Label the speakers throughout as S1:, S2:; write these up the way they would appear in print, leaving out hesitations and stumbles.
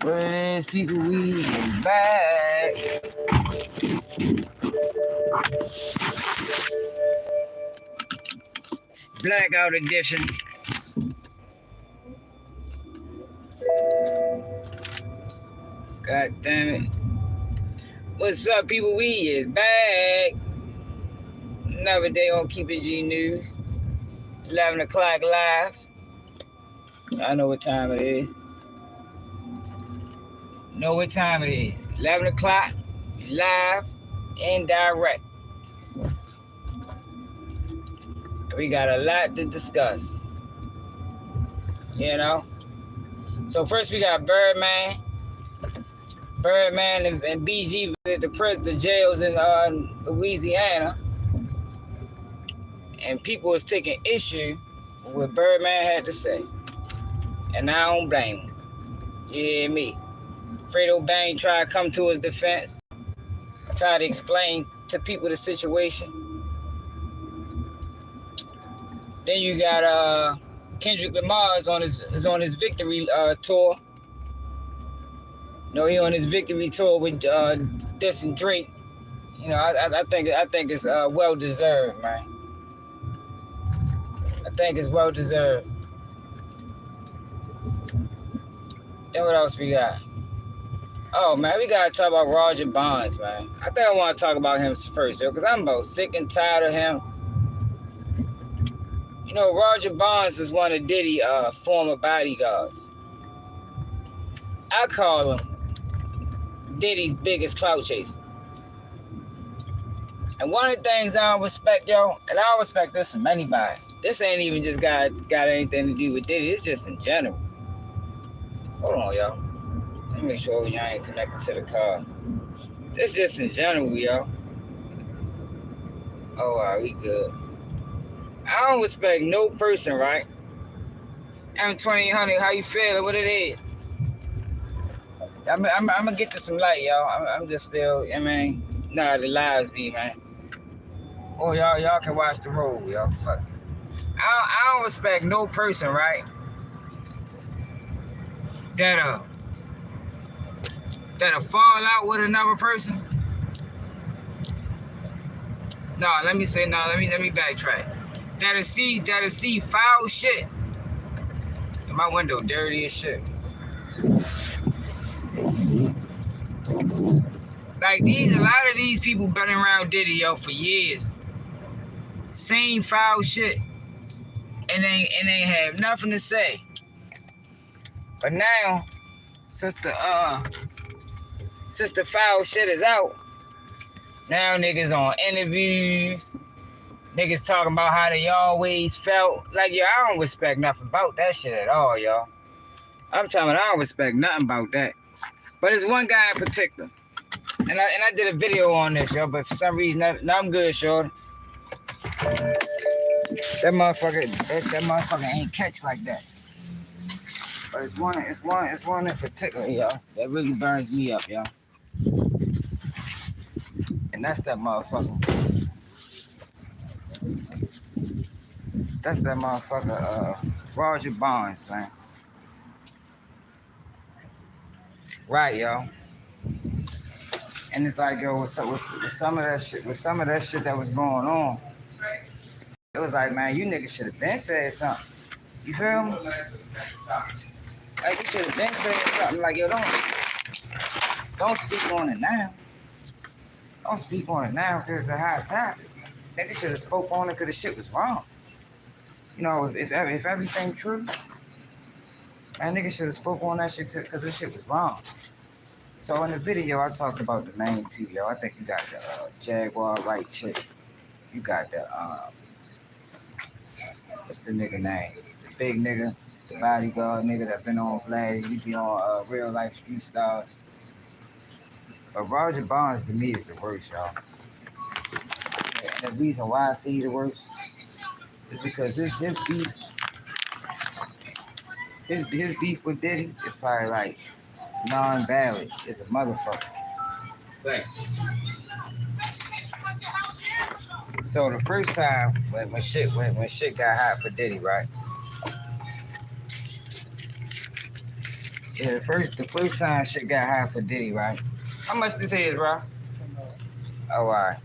S1: What it is, people, we is back. Blackout edition. God damn it. What's up, people? We is back. Another day on Keep It G News. 11 o'clock lives. I know what time it is. Know what time it is. 11 o'clock, live and direct. We got a lot to discuss. You know? So first we got Birdman and BG at the jails in Louisiana. And people was taking issue with what Birdman had to say. And I don't blame him. You hear me? Fredo Bang tried to come to his defense. Tried to explain to people the situation. Then you got Kendrick Lamar is on his victory tour. You know, he on his victory tour with Dis and Drake. You know, I think it's well deserved, man. I think it's well deserved. Then what else we got? Oh man, we gotta talk about Roger Bonds, man. I think I want to talk about him first, yo, because I'm about sick and tired of him. You know, Roger Bonds is one of Diddy's former bodyguards. I call him Diddy's biggest clout chaser. And one of the things I don't respect, yo, and I don't respect this from anybody. This ain't even just got anything to do with Diddy. It's just in general. Hold on, y'all. Let me make sure y'all ain't connected to the car. This just in general, yo. Oh, all right, we good. I don't respect no person, right? M2800, how you feeling? What it is? I'm gonna get to some light, y'all. I'm just still, I mean, nah, the lives be, man. Oh, y'all can watch the road, y'all. Fuck it. I don't respect no person, right? That'll fall out with another person. Let me backtrack. That'll see foul shit. My window dirty as shit. Like a lot of these people been around Diddy, yo, for years. Same foul shit. And they have nothing to say. But now, since the foul shit is out, now niggas on interviews, niggas talking about how they always felt. Like, yo, I don't respect nothing about that shit at all, y'all. I'm telling you, I don't respect nothing about that. But there's one guy in particular. And I did a video on this, yo, but for some reason, I'm good, shorty. That motherfucker ain't catch like that. But it's one in particular, yo, that really burns me up, yo. And that's that motherfucker. That's that motherfucker, Roger Bonds, man. Right, yo. And it's like, yo, with some of that shit that was going on, it was like, man, you niggas should have been said something. You feel me? Like, you should have been saying something. Like, yo, don't speak on it now. Don't speak on it now because it's a hot topic. Niggas should have spoke on it because the shit was wrong. You know, if everything true, man, niggas should have spoke on that shit because this shit was wrong. So in the video, I talked about the main two, yo. I think you got the Jaguar right chick. You got the, what's the nigga name? The big nigga, the bodyguard nigga that been on Vlad. He be on Real Life Street Stars. But Roger Bonds, to me, is the worst, y'all. And the reason why I see the worst is because his beef with Diddy is probably like non-valid. It's a motherfucker. Thanks. So the first time when shit got hot for Diddy, right? Yeah, the first time shit got high for Diddy, right? How much this is, bro? Oh, all right.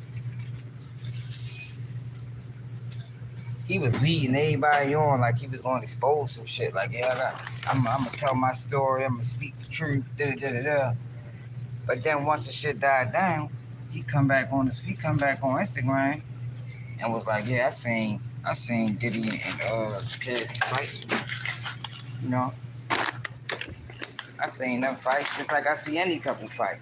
S1: He was leading everybody on like he was going to expose some shit. Like, yeah, I'm gonna tell my story. I'm gonna speak the truth. Da da da da. But then once the shit died down, he come back on Instagram and was like, yeah, I seen Diddy and kids fight. You know, I seen them fight just like I see any couple fight.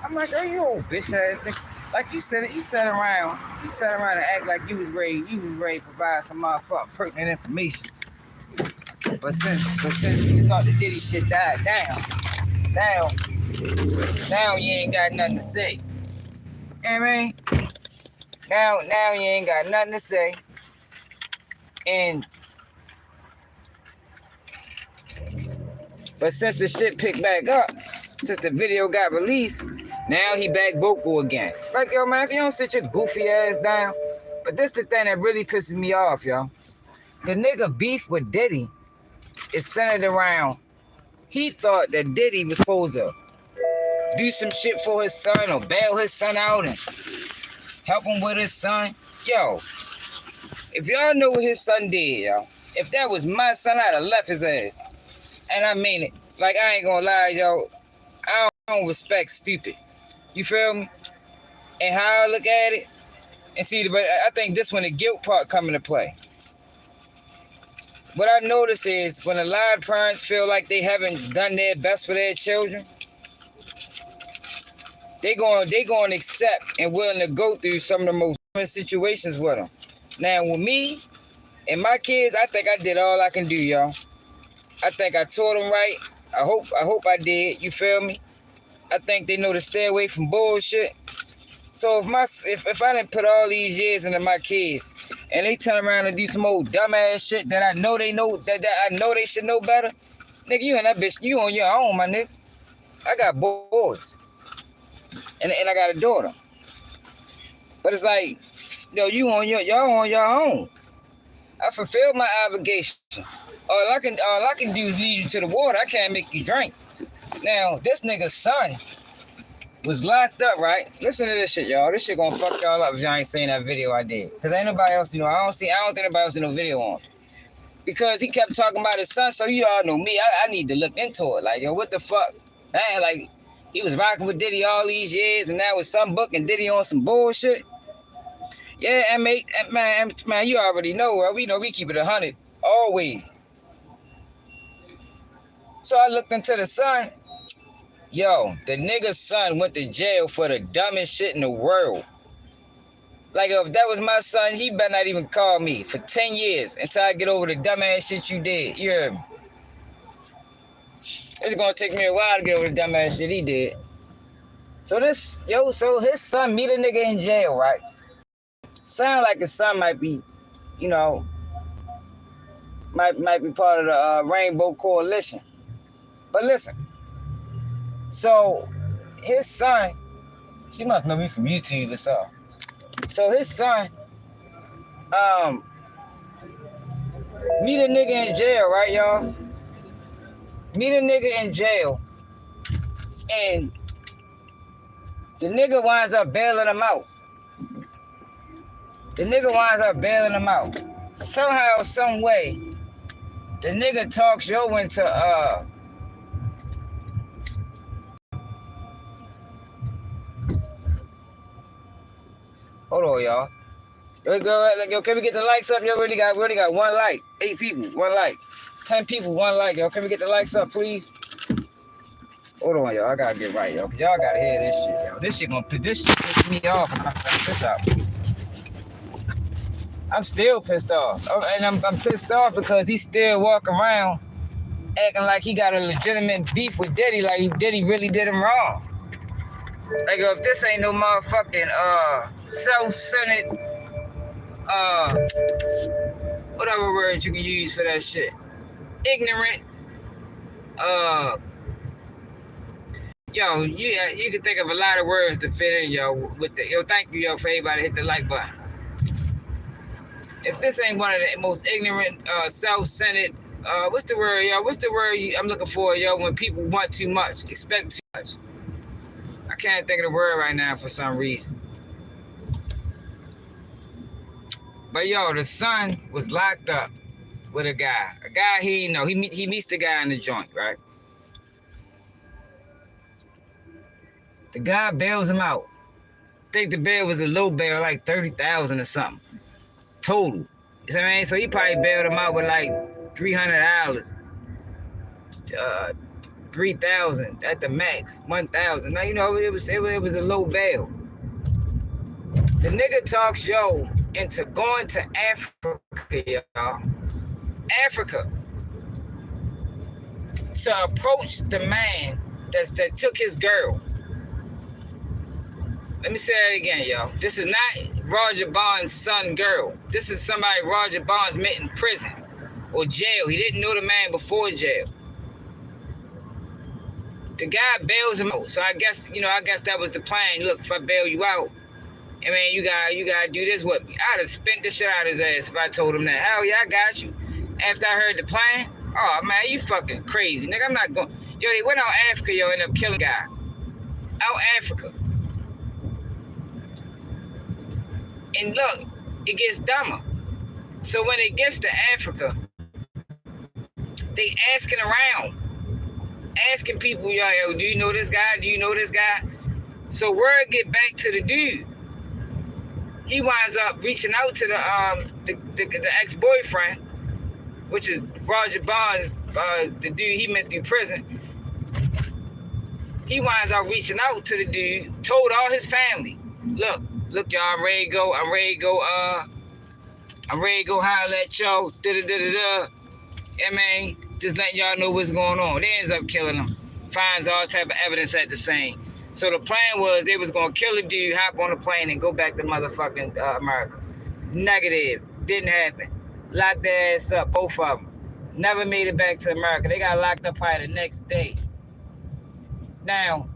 S1: I'm like, oh, you old bitch ass nigga. Like you said it, you sat around and act like you was ready to provide some motherfucking pertinent information. But since you thought the Diddy shit died down, now you ain't got nothing to say. You know what I mean? Now you ain't got nothing to say. And but since the shit picked back up, since the video got released, now he back vocal again. Like, yo, man, if you don't sit your goofy ass down. But this the thing that really pisses me off, yo. The nigga beef with Diddy is centered around, he thought that Diddy was supposed to do some shit for his son or bail his son out and help him with his son. Yo, if y'all know what his son did, yo, if that was my son, I'd have left his ass. And I mean it. Like, I ain't gonna lie, yo. I don't respect stupid. You feel me? And how I look at it, and see, but I think this when the guilt part come into play. What I notice is when a lot of parents feel like they haven't done their best for their children, they going to accept and willing to go through some of the most situations with them. Now with me and my kids, I think I did all I can do, y'all. I think I taught them right. I hope I did. You feel me? I think they know to stay away from bullshit. So if I didn't put all these years into my kids and they turn around and do some old dumbass shit that I know they know that I know they should know better, nigga, you and that bitch, you on your own, my nigga. I got boys. And I got a daughter. But it's like, yo, y'all on your own. I fulfilled my obligation. All I can do is lead you to the water. I can't make you drink. Now, this nigga's son was locked up, right? Listen to this shit, y'all. This shit gonna fuck y'all up if y'all ain't seen that video I did. Cause ain't nobody else, I don't think anybody else did no video on it. Because he kept talking about his son, so you all know me. I need to look into it. Like, yo, what the fuck? Man, like, he was rocking with Diddy all these years, and now with some book and Diddy on some bullshit. Yeah, and man, you already know, bro. We know we keep it 100 always. So I looked into the son. Yo, the nigga's son went to jail for the dumbest shit in the world. Like, if that was my son, he better not even call me for 10 years until I get over the dumbass shit you did. You heard me? It's gonna take me a while to get over the dumbass shit he did. So his son meet a nigga in jail, right? Sound like his son might be, might be part of the Rainbow Coalition. But listen. So, his son, she must know me from YouTube or something. So his son, meet a nigga in jail, right, y'all? Meet a nigga in jail, and the nigga winds up bailing him out. Somehow, some way, the nigga talks yo into, hold on, y'all. Yo, can we get the likes up? Yo, we already got 1 like. 8 people, 1 like. 10 people, 1 like, yo. Can we get the likes up, please? Hold on, y'all. I gotta get right, yo. Cause y'all gotta hear this shit, yo. This shit piss me off. I'm pissed off. I'm still pissed off. And I'm pissed off because he's still walking around acting like he got a legitimate beef with Diddy, like Diddy really did him wrong. Like, if this ain't no motherfucking self-centered, whatever words you can use for that shit. Ignorant, yo, you can think of a lot of words to fit in, yo. Thank you, yo, for everybody hit the like button. If this ain't one of the most ignorant, self-centered, what's the word, yo? What's the word I'm looking for, yo? When people want too much, expect too much. I can't think of the word right now for some reason. But yo, the son was locked up with a guy he know. He meets the guy in the joint, right? The guy bails him out. I think the bail was a low bail, like 30,000 or something total. You know what I mean? So he probably bailed him out with like $300, 3,000 at the max, 1,000. Now you know it was a low bail. The nigga talks yo into going to Africa, y'all. Africa, to approach the man that took his girl. Let me say that again, y'all. This is not Roger Bond's son girl. This is somebody Roger Bond's met in prison or jail. He didn't know the man before jail. The guy bails him out. So I guess that was the plan. Look, if I bail you out, I mean, you gotta do this with me. I'd have spent the shit out of his ass if I told him that. Hell yeah, I got you. After I heard the plan, oh man, you fucking crazy, nigga. I'm not going. Yo, they went out Africa, yo, ended up killing a guy. Out Africa. And look, it gets dumber. So when it gets to Africa, they asking around. Asking people, yo, do you know this guy? Do you know this guy? So word get back to the dude. He winds up reaching out to the ex-boyfriend, which is Roger Bonds, the dude he met through prison. He winds up reaching out to the dude, told all his family, look, y'all, I'm ready to go holler at y'all, da-da-da-da-da. I mean, just letting y'all know what's going on. They ends up killing him. Finds all type of evidence at the scene. So the plan was they was gonna kill the dude, hop on the plane, and go back to motherfucking America. Negative. Didn't happen. Locked their ass up, both of them. Never made it back to America. They got locked up probably the next day. Now,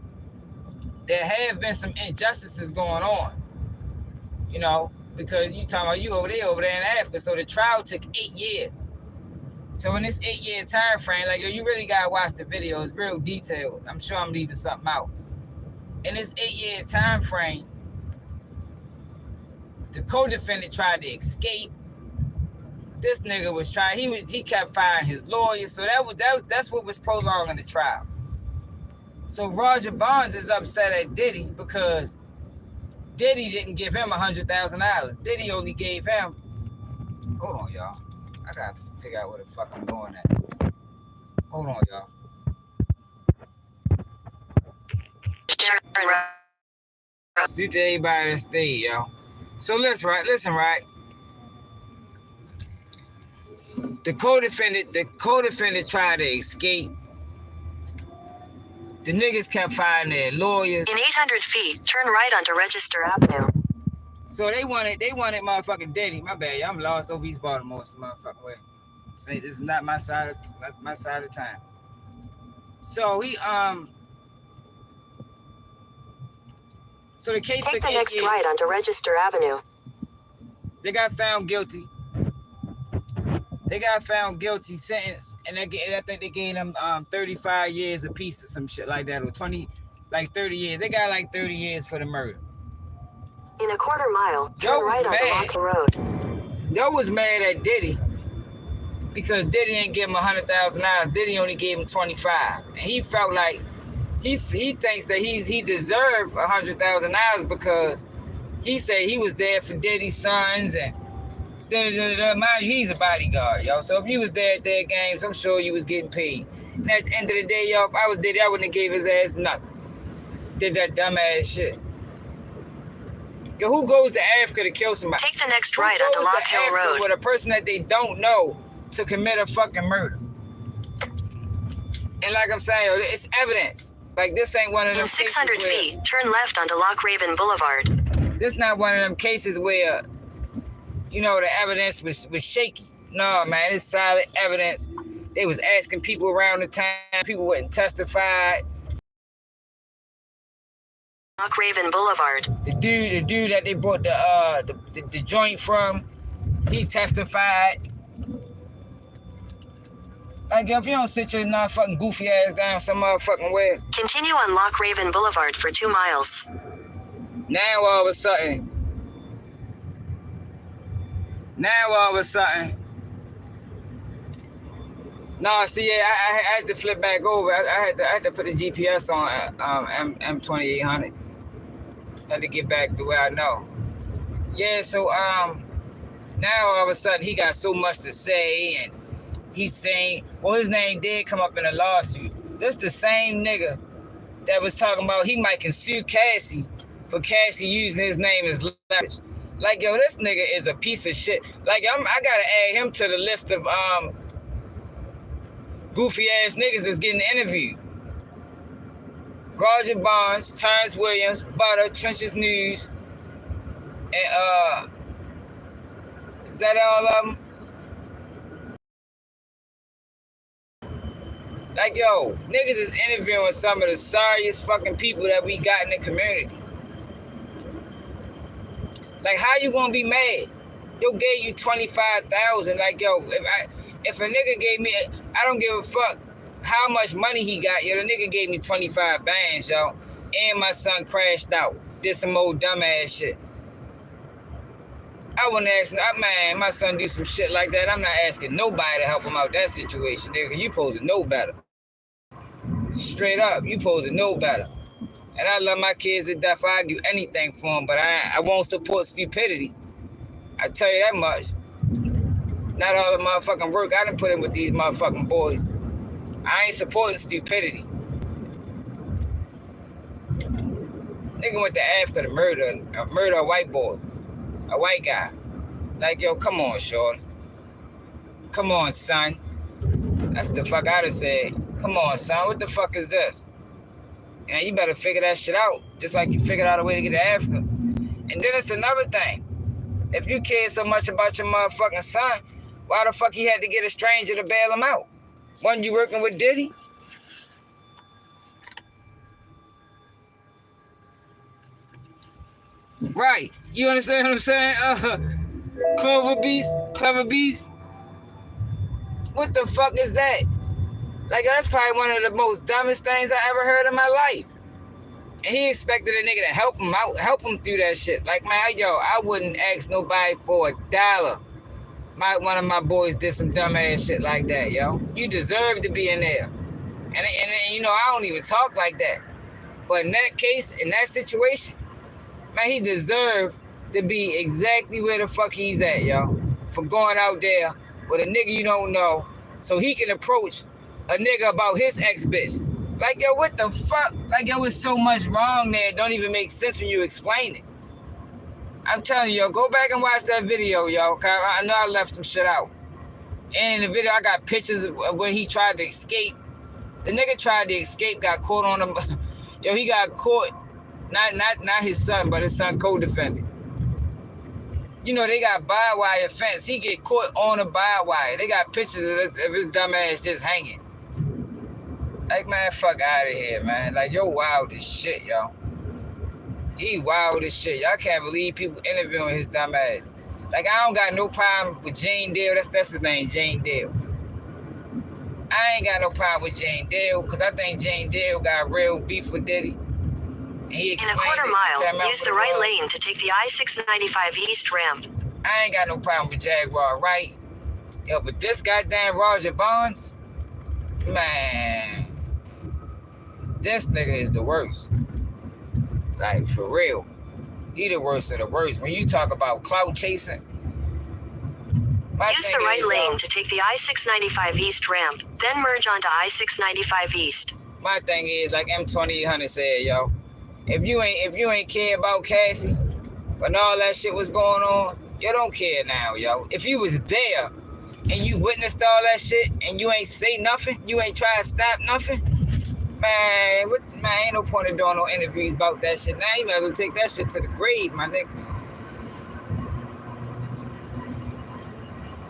S1: there have been some injustices going on. You know, because you talking about you over there in Africa. So the trial took 8 years. So in this 8-year time frame, like, yo, you really gotta watch the video. It's real detailed. I'm sure I'm leaving something out. In this 8-year time frame, the co-defendant tried to escape. This nigga was trying. He kept firing his lawyers. So that's what was prolonging the trial. So Roger Bonds is upset at Diddy because Diddy didn't give him $100,000. Diddy only gave him. Hold on, y'all. I gotta figure out where the fuck I'm going at. Hold on, y'all. Due to everybody that stayed, y'all. So listen, right. The co-defendant tried to escape. The niggas kept firing their lawyers. In 800 feet, turn right onto Register Avenue. So they wanted motherfucking Diddy. My bad, y'all. I'm lost over East Baltimore, some motherfucking way. So this is not my side of town. So so the case took 8 years. Take the next right onto Register Avenue. They got found guilty. Sentenced, and I think they gave them 35 years apiece or some shit like that, or 20, like 30 years. They got like 30 years for the murder. In a quarter mile, turn right on the road. Yo was mad at Diddy because Diddy didn't give him $100,000. Diddy only gave him 25, and he felt like he thinks that he deserved $100,000 because he said he was there for Diddy's sons and. Mind you, he's a bodyguard, y'all. So if he was there at their games, I'm sure you was getting paid. And at the end of the day, y'all, if I was Diddy, I wouldn't have gave his ass nothing. Did that dumbass shit. Yo, who goes to Africa to kill somebody? Take the next right onto Lock Hill Road. With a person that they don't know to commit a fucking murder. And like I'm saying, yo, it's evidence. Like, this ain't one of them cases. In 600 feet, turn left onto Lock Raven Boulevard. This not one of them cases where, you know, the evidence was shaky. No, man, it's solid evidence. They was asking people around the town. People wouldn't testify. Lock Raven Boulevard. The dude that they brought the joint from, He testified. Like, if you don't sit your non-fucking goofy ass down some motherfucking way.
S2: Continue on Loch Raven Boulevard for 2 miles.
S1: Now all of a sudden. No, see, yeah, I had to flip back over. I had to put the GPS on M2800. Had to get back the way I know. Yeah, so now all of a sudden he got so much to say, and he's saying, well, his name did come up in a lawsuit. This the same nigga that was talking about he might can sue Cassie for Cassie using his name as leverage. Like, yo, this nigga is a piece of shit. Like, I gotta add him to the list of goofy ass niggas that's getting interviewed. Roger Bonds, Terrence Williams, Butter, Trenches News, and is that all of them? Like, yo, niggas is interviewing some of the sorriest fucking people that we got in the community. Like, how you gonna be mad? Yo gave you 25,000. Like, yo, if a nigga gave me, I don't give a fuck how much money he got. Yo, the nigga gave me 25 bands, yo, and my son crashed out. Did some old dumbass shit. I wouldn't ask, man, my son do some shit like that. I'm not asking nobody to help him out that situation, nigga. You supposed to know better. Straight up, you supposed to know better. And I love my kids to death. I'd do anything for them, but I won't support stupidity. I tell you that much. Not all the motherfucking work I done put in with these motherfucking boys. I ain't supporting stupidity. Nigga went to Africa to murder a white boy. A white guy. Like, yo, come on, shorty. Come on, son. That's the fuck I'd have said. Come on, son. What the fuck is this? And you better figure that shit out. Just like you figured out a way to get to Africa. And then it's another thing. If you care so much about your motherfucking son, why the fuck he had to get a stranger to bail him out? Wasn't you working with Diddy? Right. You understand what I'm saying? Clever Beast. What the fuck is that? Like, that's probably one of the most dumbest things I ever heard in my life. And he expected a nigga to help him out, help him through that shit. Like, man, yo, I wouldn't ask nobody for $1. One of my boys did some dumbass shit like that, yo. You deserve to be in there. And you know, I don't even talk like that. But in that case, in that situation, man, he deserved to be exactly where the fuck he's at, yo. For going out there with a nigga you don't know so he can approach a nigga about his ex-bitch. Like, yo, what the fuck? Like, yo, there's so much wrong there. It don't even make sense when you explain it. I'm telling you, yo, go back and watch that video, yo. Cause I know I left some shit out. And in the video, I got pictures of when he tried to escape. The nigga tried to escape, got caught on him. Yo, he got caught. Not his son, but his son co-defendant. You know, they got barbed wire fence. He get caught on a barbed wire. They got pictures of his dumb ass just hanging. Like, man, fuck out of here, man. Like, yo wild as shit, yo. He wild as shit. Y'all can't believe people interviewing his dumb ass. Like, I don't got no problem with Jane Dale. That's his name, Jane Dale. I ain't got no problem with Jane Dale, because I think Jane Dale got real beef with Diddy.
S2: In a quarter mile, use the right lane to take the I-695 East ramp.
S1: I ain't got no problem with Jaguar, right? Yo, but this goddamn Roger Bonds, man, this nigga is the worst. Like, for real. He the worst of the worst. When you talk about clout chasing,
S2: use the right lane to take the I-695 East ramp, then merge onto I-695 East.
S1: My thing is, like M2800 said, yo, if you ain't care about Cassie, when all that shit was going on, you don't care now, yo. If you was there and you witnessed all that shit and you ain't say nothing, you ain't try to stop nothing, man, ain't no point in doing no interviews about that shit. Now you might as well take that shit to the grave, my nigga.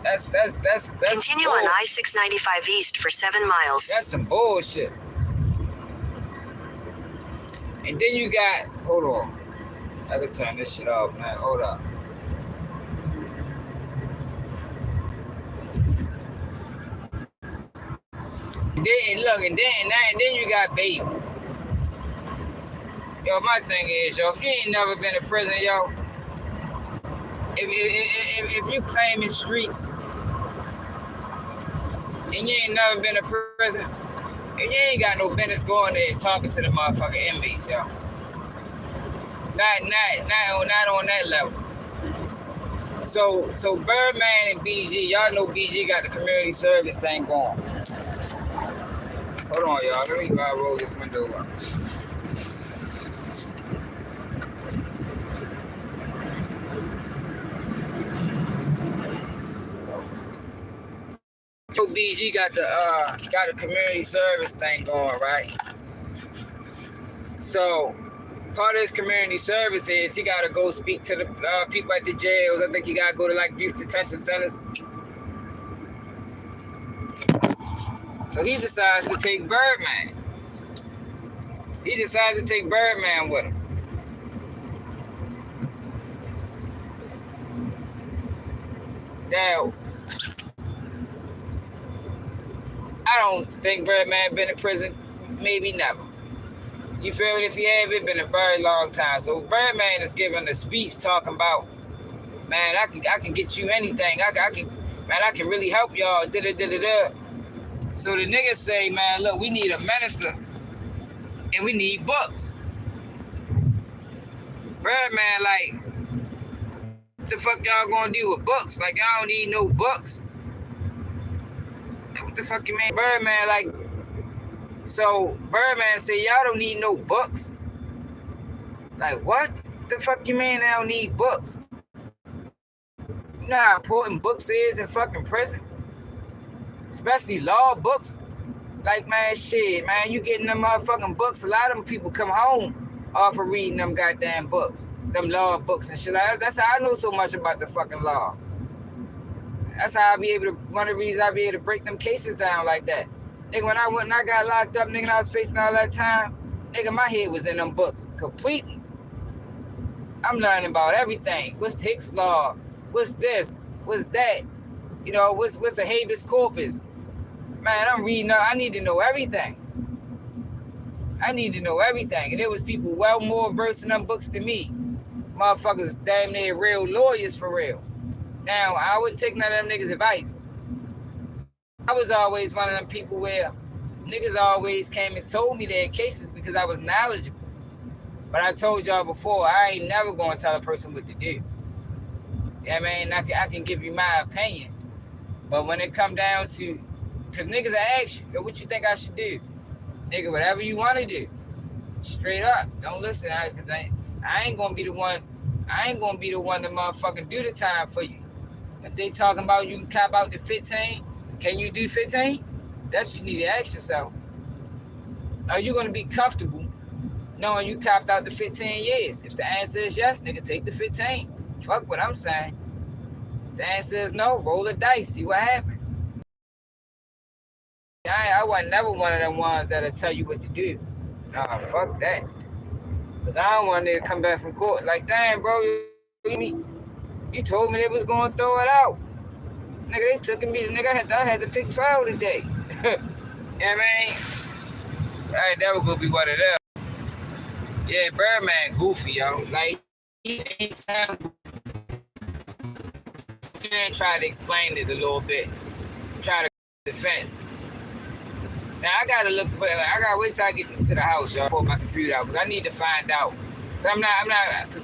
S1: That's
S2: Continue on I-695 East for 7 miles.
S1: That's some bullshit. And then you got, hold on. I can turn this shit off, man. Hold up. Then you got baby. Yo, my thing is, yo, if you ain't never been to prison, yo, if you claiming streets and you ain't never been to prison, and you ain't got no business going there and talking to the motherfucking inmates, yo. Not on that level. So Birdman and BG, y'all know BG got the community service thing going. Hold on, y'all. Let me roll this window up. Yo, BG got the community service thing going, right? So part of his community service is he got to go speak to the people at the jails. I think he got to go to like youth detention centers. So he decides to take Birdman. He decides to take Birdman with him. Now, I don't think Birdman been in prison, maybe never. You feel me? If he had been a very long time. So Birdman is giving a speech talking about, man, I can get you anything. I can really help y'all. So the niggas say, man, look, we need a minister and we need books. Birdman, like, what the fuck y'all gonna do with books? Like, y'all don't need no books. What the fuck you mean? Birdman, like, so Birdman say, y'all don't need no books. Like, what the fuck you mean I don't need books? You know how important books is in fucking prison? Especially law books. Like, man, shit, man, you getting them motherfucking books. A lot of them people come home off of reading them goddamn books. Them law books and shit. That's how I know so much about the fucking law. That's how I be able to, one of the reasons I be able to break them cases down like that. Nigga, when I got locked up, nigga, and I was facing all that time, nigga, my head was in them books completely. I'm learning about everything. What's Hicks law? What's this? What's that? You know, what's a habeas corpus? Man, I'm reading up. I need to know everything. I need to know everything. And there was people well more versed in them books than me. Motherfuckers damn near real lawyers for real. Now, I wouldn't take none of them niggas' advice. I was always one of them people where niggas always came and told me their cases because I was knowledgeable. But I told y'all before, I ain't never going to tell a person what to do. Yeah, man, I can give you my opinion. But when it come down to, because niggas ask you, yo, what you think I should do? Nigga, whatever you want to do. Straight up. Don't listen, because I ain't going to be the one, to motherfucking do the time for you. If they talking about you can cop out to 15, can you do 15? That's what you need to ask yourself. Are you going to be comfortable knowing you copped out to 15 years? If the answer is yes, nigga, take the 15. Fuck what I'm saying. If the answer is no, roll the dice, see what happens. I wasn't never one of them ones that'll tell you what to do. Nah, fuck that. Because I don't want to come back from court like, damn, bro, you told me they was going to throw it out. Nigga, they took me. Nigga, I had to pick 12 today. You know what I mean? I ain't never gonna be one of them. Yeah, Birdman goofy, yo. Like, he ain't sound. Try to explain it a little bit. Try to defense. Now I gotta wait till I get into the house, y'all. Pull my computer out, cause I need to find out. Cause I'm not, cause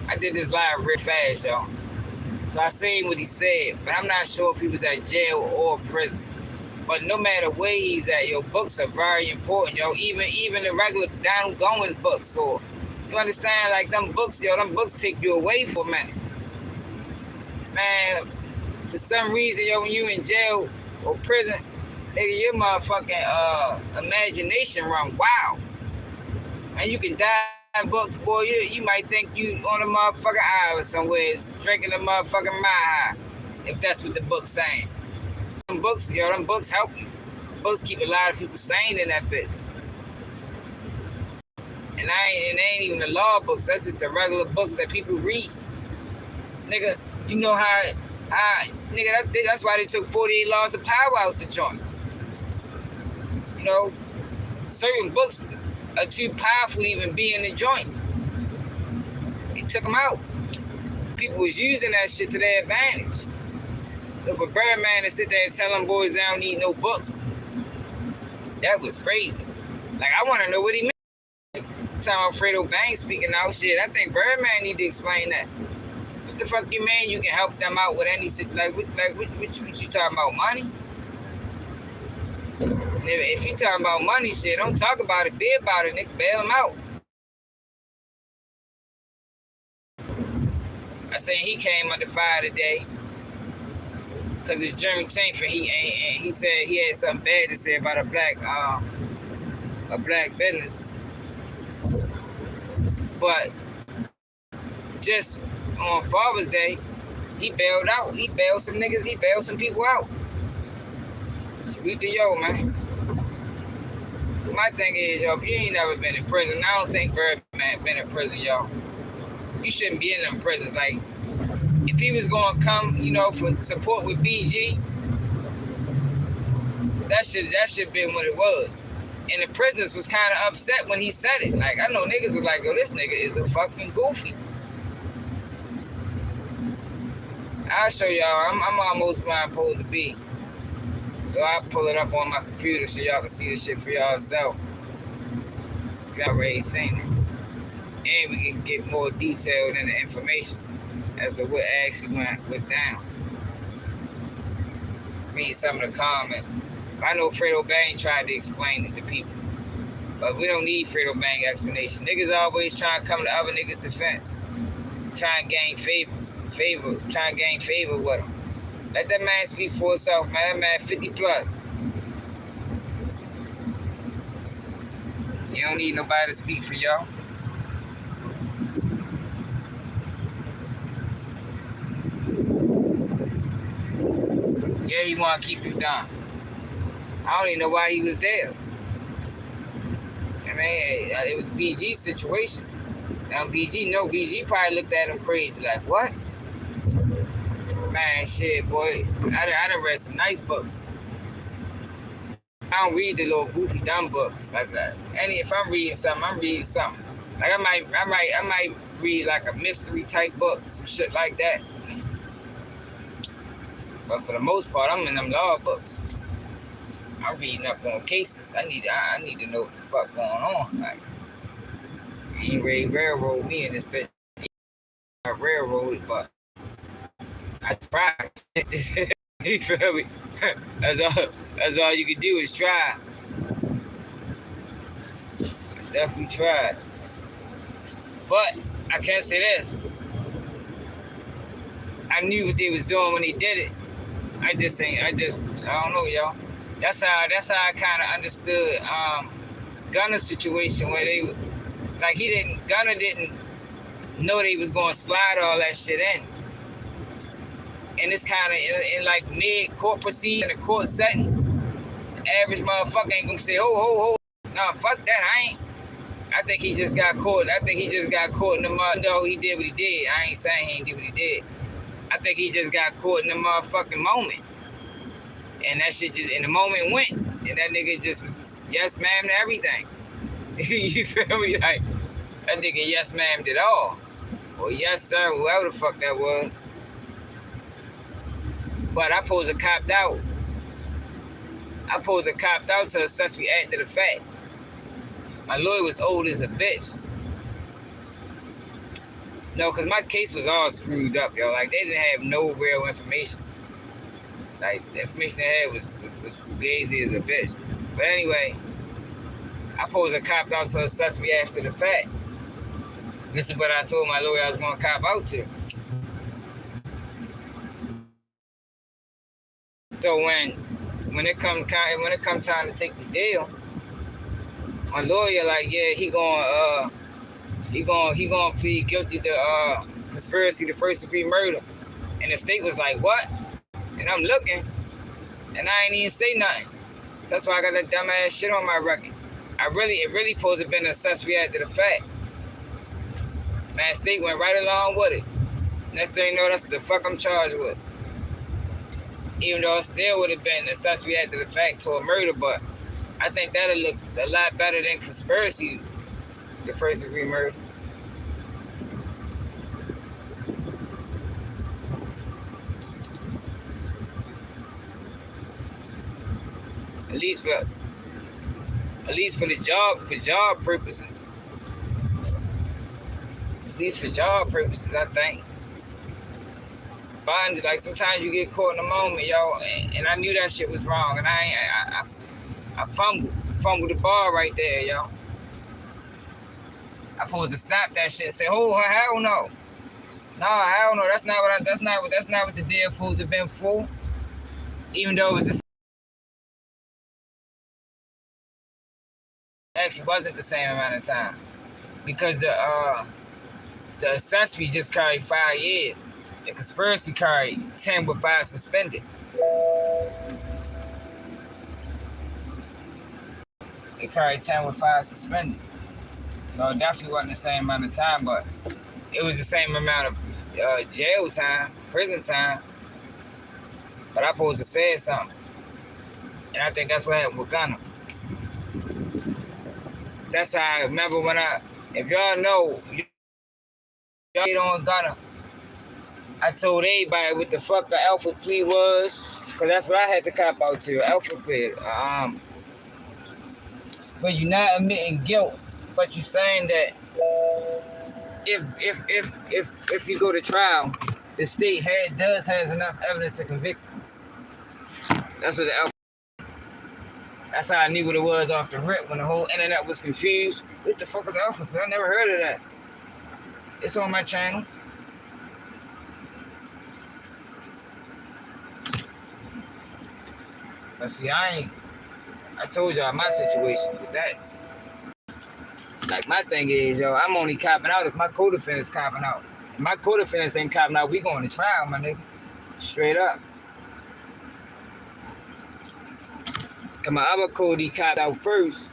S1: I did this live real fast, y'all. So I seen what he said, but I'm not sure if he was at jail or prison. But no matter where he's at, your books are very important, yo. Even the regular Donald Goins books. So you understand, like them books, yo, them books take you away for a minute. Man, for some reason, yo, when you in jail or prison, nigga, your motherfucking imagination run wild. And you can die in books, boy. You might think you on a motherfucking island somewhere drinking a motherfucking Mai, if that's what the book's saying. Them books help you. Books keep a lot of people sane in that bitch. And it ain't even the law books. That's just the regular books that people read. Nigga, you know how nigga, that's why they took 48 laws of power out the joints. You know, certain books are too powerful to even be in the joint. He took them out. People was using that shit to their advantage. So for Birdman to sit there and tell them boys they don't need no books, that was crazy. Like, I want to know what he meant. Talking about Fredo Bang speaking out shit. I think Birdman need to explain that. What the fuck you mean you can help them out with any shit? Like what you talking about, money? If you talking about money shit, don't talk about it, be about it, nigga. Bail him out. I say he came under fire today because it's Juneteenth, and he said he had something bad to say about a black business. But just on Father's Day, he bailed out. He bailed some niggas. He bailed some people out. Sweet to yo, man. My thing is, yo, if you ain't never been in prison, I don't think Birdman been in prison, yo. You shouldn't be in them prisons. Like, if he was gonna come, you know, for support with BG, that should been what it was. And the prisoners was kind of upset when he said it. Like, I know niggas was like, yo, this nigga is a fucking goofy. I'll show y'all. I'm almost where I'm supposed to be. So I'll pull it up on my computer so y'all can see the shit for y'allself. Y'all already seen it. And we can get more detailed in the information as to what actually went down. Read some of the comments. I know Fredo Bang tried to explain it to people, but we don't need Fredo Bang explanation. Niggas always trying to come to other niggas' defense, trying to gain favor, trying to gain favor with him. Let that man speak for himself, man. That man 50 plus. You don't need nobody to speak for y'all. Yeah, he want to keep you down. I don't even know why he was there. I mean, it was BG's situation. Now, BG probably looked at him crazy, like, what? Man, shit, boy. I done read some nice books. I don't read the little goofy dumb books like that. And if I'm reading something, I'm reading something. Like, I might read like a mystery type book, some shit like that. But for the most part, I'm in them law books. I'm reading up on cases. I need to know what the fuck going on. Like, he ain't ready to railroad me in this bitch. I railroaded, but I tried. You feel me? That's all you can do is try. I definitely tried. But I can't say this. I knew what they was doing when they did it. I don't know, y'all. That's how I kind of understood Gunna's situation, where they, like, Gunna didn't know they was gonna slide all that shit in. And it's kind of in like mid-court proceeding, in a court setting. The average motherfucker ain't gonna say, ho. Nah, fuck that, I think he just got caught. I think he just got caught in the mud. No, he did what he did. I ain't saying he ain't did what he did. I think he just got caught in the motherfucking moment. And that shit just, and the moment went. And that nigga just was yes ma'am to everything. You feel me? Like, that nigga yes ma'am did all. Or yes sir, whoever the fuck that was. But I supposed to copped out. To assess me after the fact. My lawyer was old as a bitch. No, because my case was all screwed up, yo. Like, they didn't have no real information. Like, the information they had was fugazi as a bitch. But anyway, I supposed to copped out to assess me after the fact. This is what I told my lawyer I was going to cop out to. So when it come time to take the deal, my lawyer like, yeah, he gonna plead guilty to conspiracy to first degree murder, and the state was like, what? And I'm looking, and I ain't even say nothing. So that's why I got that dumbass shit on my record. It really supposed to have been an accessory after the fact. Man, state went right along with it. Next thing you know, that's what the fuck I'm charged with. Even though it still would have been an accessory after the fact to a murder, but I think that'll look a lot better than conspiracy, the first degree murder. At least for the job purposes. At least for job purposes, I think. But like sometimes you get caught in the moment, yo, and I knew that shit was wrong, and I fumbled the ball right there, yo. I supposed to stop that shit and say, oh hell no. No, hell no, that's not what the deal supposed to have been for. Even though it was actually wasn't the same amount of time. Because the accessory just carried 5 years. The conspiracy carried 10 with 5 suspended. It carried 10 with 5 suspended. So it definitely wasn't the same amount of time, but it was the same amount of jail time, prison time. But I supposed to say something. And I think that's what happened with Gunna. That's how I remember when if y'all know, y'all on Gunna, I told everybody what the fuck the alpha plea was, because that's what I had to cop out to, alpha plea. But you're not admitting guilt, but you're saying that if you go to trial, the state has enough evidence to convict you. That's what the alpha. That's how I knew what it was off the rip when the whole internet was confused. What the fuck is alpha plea? I never heard of that. It's on my channel. But see, I told y'all my situation with that. Like, my thing is, yo, I'm only copping out if my co-defendant's copping out. If my co-defendants ain't copping out, we going to trial, my nigga. Straight up. Cause my other Cody copped out first,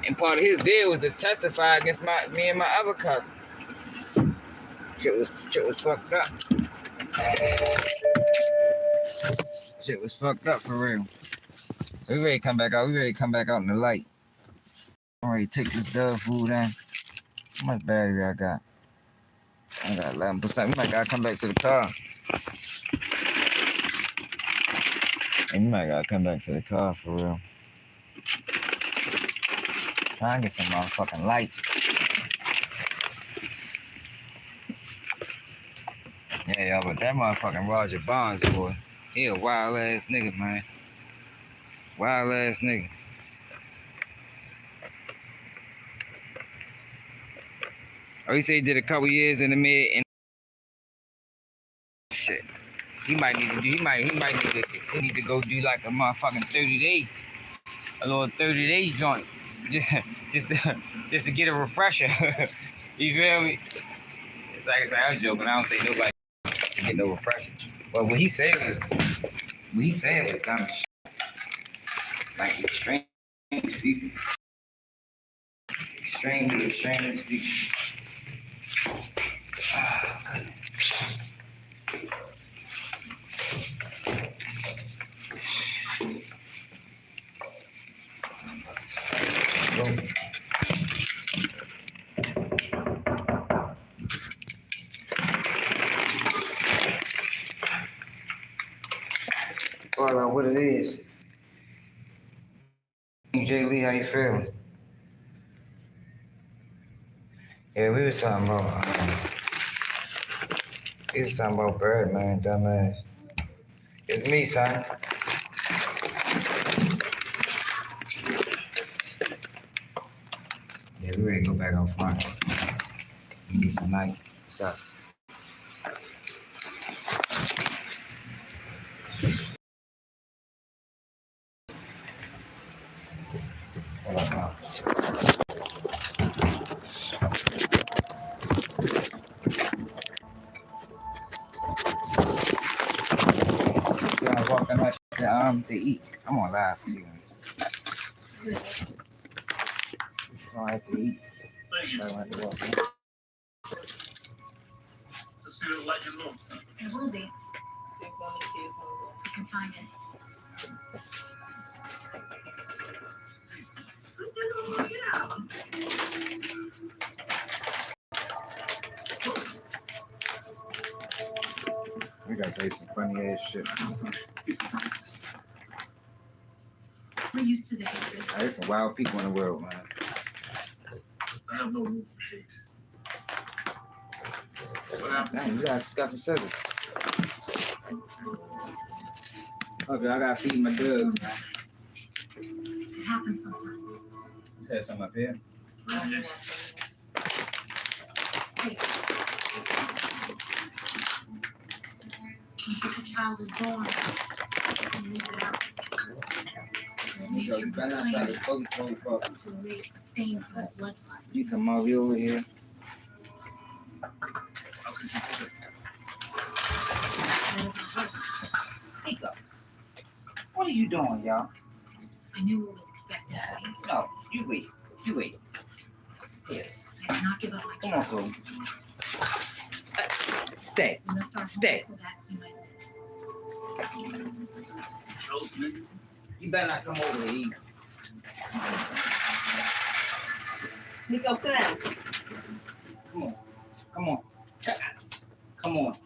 S1: and part of his deal was to testify against me and my other cousin. Shit was fucked up. Shit was fucked up for real. We ready to come back out. We ready to come back out in the light. I'm ready to take this dove food in. How much battery I got? I got 11%. We might gotta come back to the car. And we might gotta come back to the car for real. Try and get some motherfucking lights. Yeah, y'all, but that motherfucking Roger Bonds, boy. He a wild ass nigga, man. Wild ass nigga. Oh, he said he did a couple years in the mid and shit. He need to go do like a motherfucking 30-day, a little 30-day joint, just to get a refresher. You feel me? It's like I said, I was joking. I don't think nobody can get no refresher. But what he said was dumb as shit. Like extremely stupid. Extremely stupid. Well, what it is. Jay Lee, how you feeling? Yeah, we was talking about Birdman, dumbass. It's me, son. Yeah, we ready to go back out front. Get some light. What's up? Hold on now. Yeah, walking like to eat. I'm on live too. I have to eat. I have to walk in. To see the light you look. It will be. You can find it. We gotta tell you some funny ass shit.
S2: We're used to the hatred.
S1: There's some wild people in the world, man.
S3: I have no room for hate.
S1: Dang, you got some scissors. Okay, I gotta feed my dogs, man.
S2: It happens sometimes.
S1: You said something up here?
S2: Hey. When such a child is born, you leave it out. Nature proclaims to erase the stain from the bloodline.
S1: You come over here. Nico, what are you doing, y'all?
S2: I knew what was expected of me.
S1: No, you wait. Here.
S2: I did not give up my
S1: Come on,
S2: child.
S1: Chloe. Stay.
S2: We left our home
S1: Stay.
S2: so that he might live.
S1: You better not come over here either. Nico, sit down. Come on. Come on.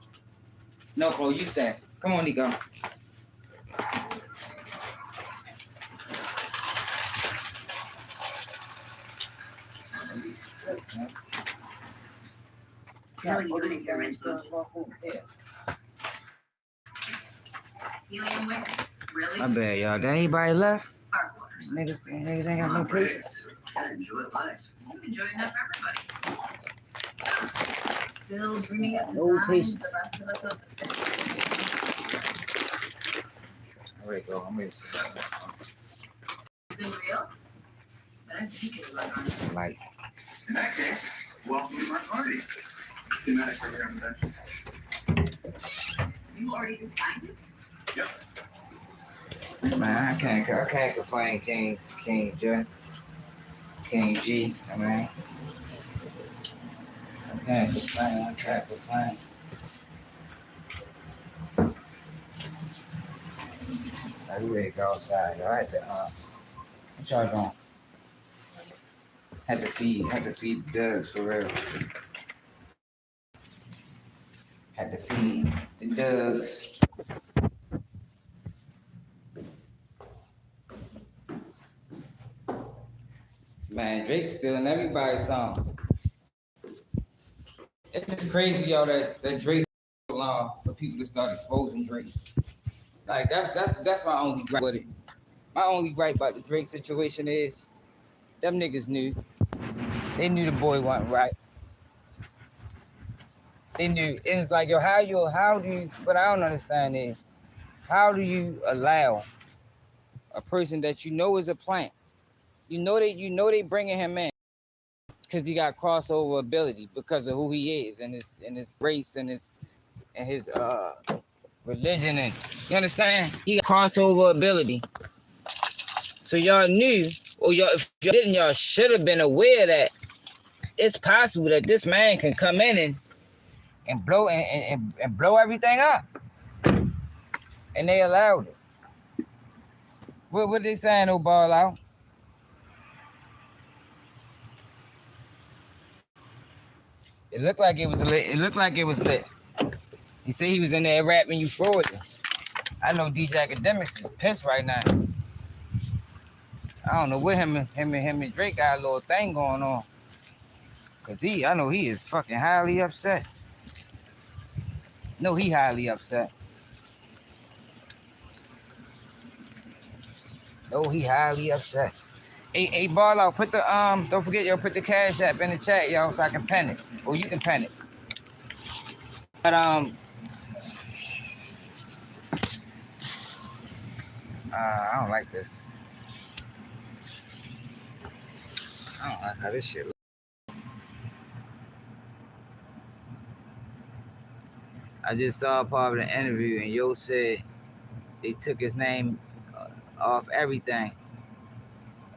S1: No, Chloe, you stay. Come on, Nico.
S2: Tell you in your rent book. Helium wick? Really?
S1: My bad, y'all. Did anybody left?
S2: Our quarters.
S1: Niggas ain't got no patience.
S3: Enjoy life.
S2: I'm enjoying that for everybody. Bill dreaming up
S1: No
S2: designs,
S1: patience.
S2: the rest of us up
S1: There we go. I'm ready to sit down.
S2: been real? But I think it was like
S1: Like,
S3: In that case, welcome to my party. Thematic for your invitation.
S2: you already designed it?
S3: Yep.
S1: man, I can't complain, King G. I mean, I can't complain. I can't complain. Like, we ready to go outside. Y'all had to, what y'all doing? Had to feed the dogs for real. Had to feed the dogs. Man, Drake's stealing everybody's songs. It's just crazy, y'all, that Drake allowed for people to start exposing Drake. Like that's my only gripe with it. My only gripe about the Drake situation is them niggas knew. They knew the boy wasn't right. They knew. And it's like, yo, how do you, what I don't understand is, how do you allow a person that you know is a plant? You know they bringing him in because he got crossover ability because of who he is and his race and his religion, and you understand? He got crossover ability. So y'all knew, or y'all, if y'all didn't, y'all should have been aware that it's possible that this man can come in and blow and blow everything up. And they allowed it. What they saying, no ball out? It looked like it was lit. He said he was in there rapping Euphoria. I know DJ Academics is pissed right now. I don't know what him and Drake got a little thing going on. Cause I know he is fucking highly upset. No, he highly upset. No, he highly upset. Hey, ball out. Put the don't forget, yo, put the Cash App in the chat, yo, so I can pen it. Or you can pen it. But I don't like this. I don't like how this shit looks. I just saw a part of the interview and Yo said they took his name off everything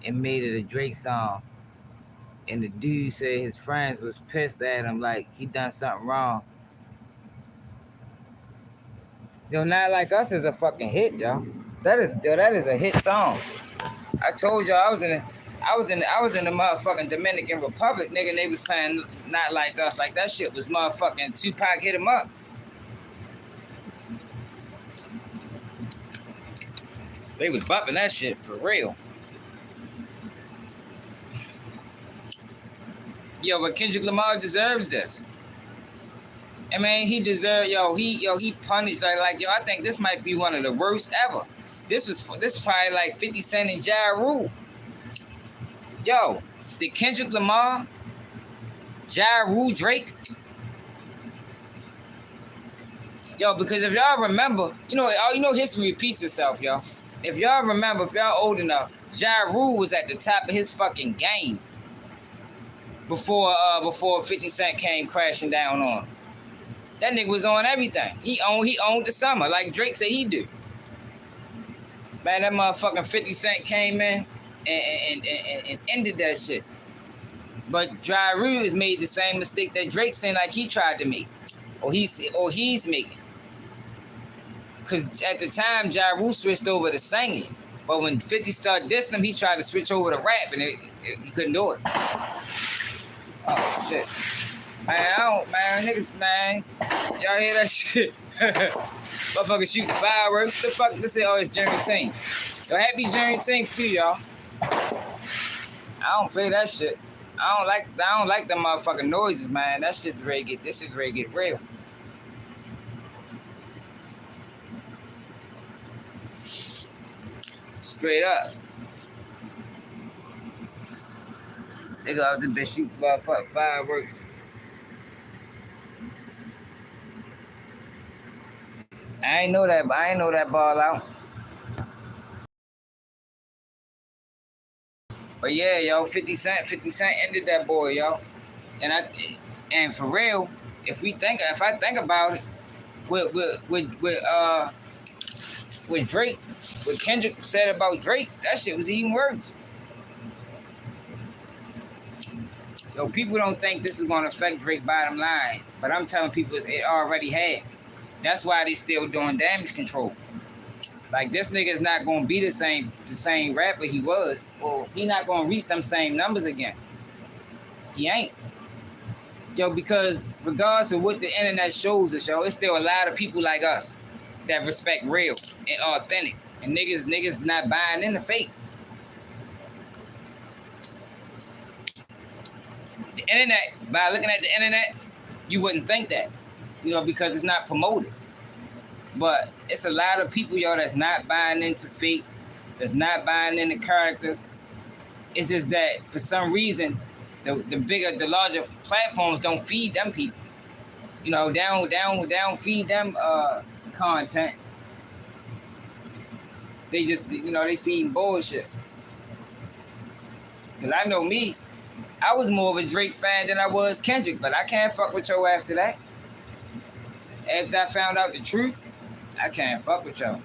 S1: and made it a Drake song. And the dude said his friends was pissed at him like he done something wrong. Yo, Not Like Us is a fucking hit, y'all. That is a hit song. I told y'all I was in the motherfucking Dominican Republic, nigga, and they was playing Not Like Us. Like that shit was motherfucking Tupac Hit 'Em Up. They was bumping that shit for real. Yo, but Kendrick Lamar deserves this. I mean, he deserved, he punished like, I think this might be one of the worst ever. This is probably like 50 Cent and Ja Rule. Yo, did Kendrick Lamar, Ja Rule, Drake? Yo, because if y'all remember, history repeats itself, yo. If y'all remember, if y'all old enough, Ja Rule was at the top of his fucking game before 50 Cent came crashing down on him. That nigga was on everything. He owned the summer, like Drake said he do. Man, that motherfucking 50 Cent came in and ended that shit. But Ja Rule has made the same mistake that Drake saying like he tried to make, or he's making. Cause at the time Ja Rule switched over to singing, but when 50 started dissing him, he tried to switch over to rap, and he couldn't do it. Oh shit, man, niggas, man, y'all hear that shit? Motherfuckers shooting fireworks. The fuck? This is always Juneteenth. Yo, happy Juneteenth too, y'all. I don't play that shit. I don't like them motherfucking noises, man. That shit's ready to get real. Straight up. They go out the bitch shoot motherfucking fireworks. I ain't know that ball out. But yeah, yo, 50 Cent ended that boy, yo. And for real, if I think about it, with Drake, what Kendrick said about Drake, that shit was even worse. Yo, people don't think this is gonna affect Drake's bottom line, but I'm telling people it already has. That's why they still doing damage control. Like this nigga is not gonna be the same rapper he was, or he not gonna reach them same numbers again. He ain't. Yo, because regardless of what the internet shows us, yo, it's still a lot of people like us that respect real and authentic. And niggas not buying into fake. The internet, by looking at the internet, you wouldn't think that. Because it's not promoted. But it's a lot of people, yo, that's not buying into fake, that's not buying into characters. It's just that for some reason, the larger platforms don't feed them people. They don't feed them content. They just, they feeding bullshit. Cause I know me, I was more of a Drake fan than I was Kendrick, but I can't fuck with y'all after that. After I found out the truth, I can't fuck with y'all.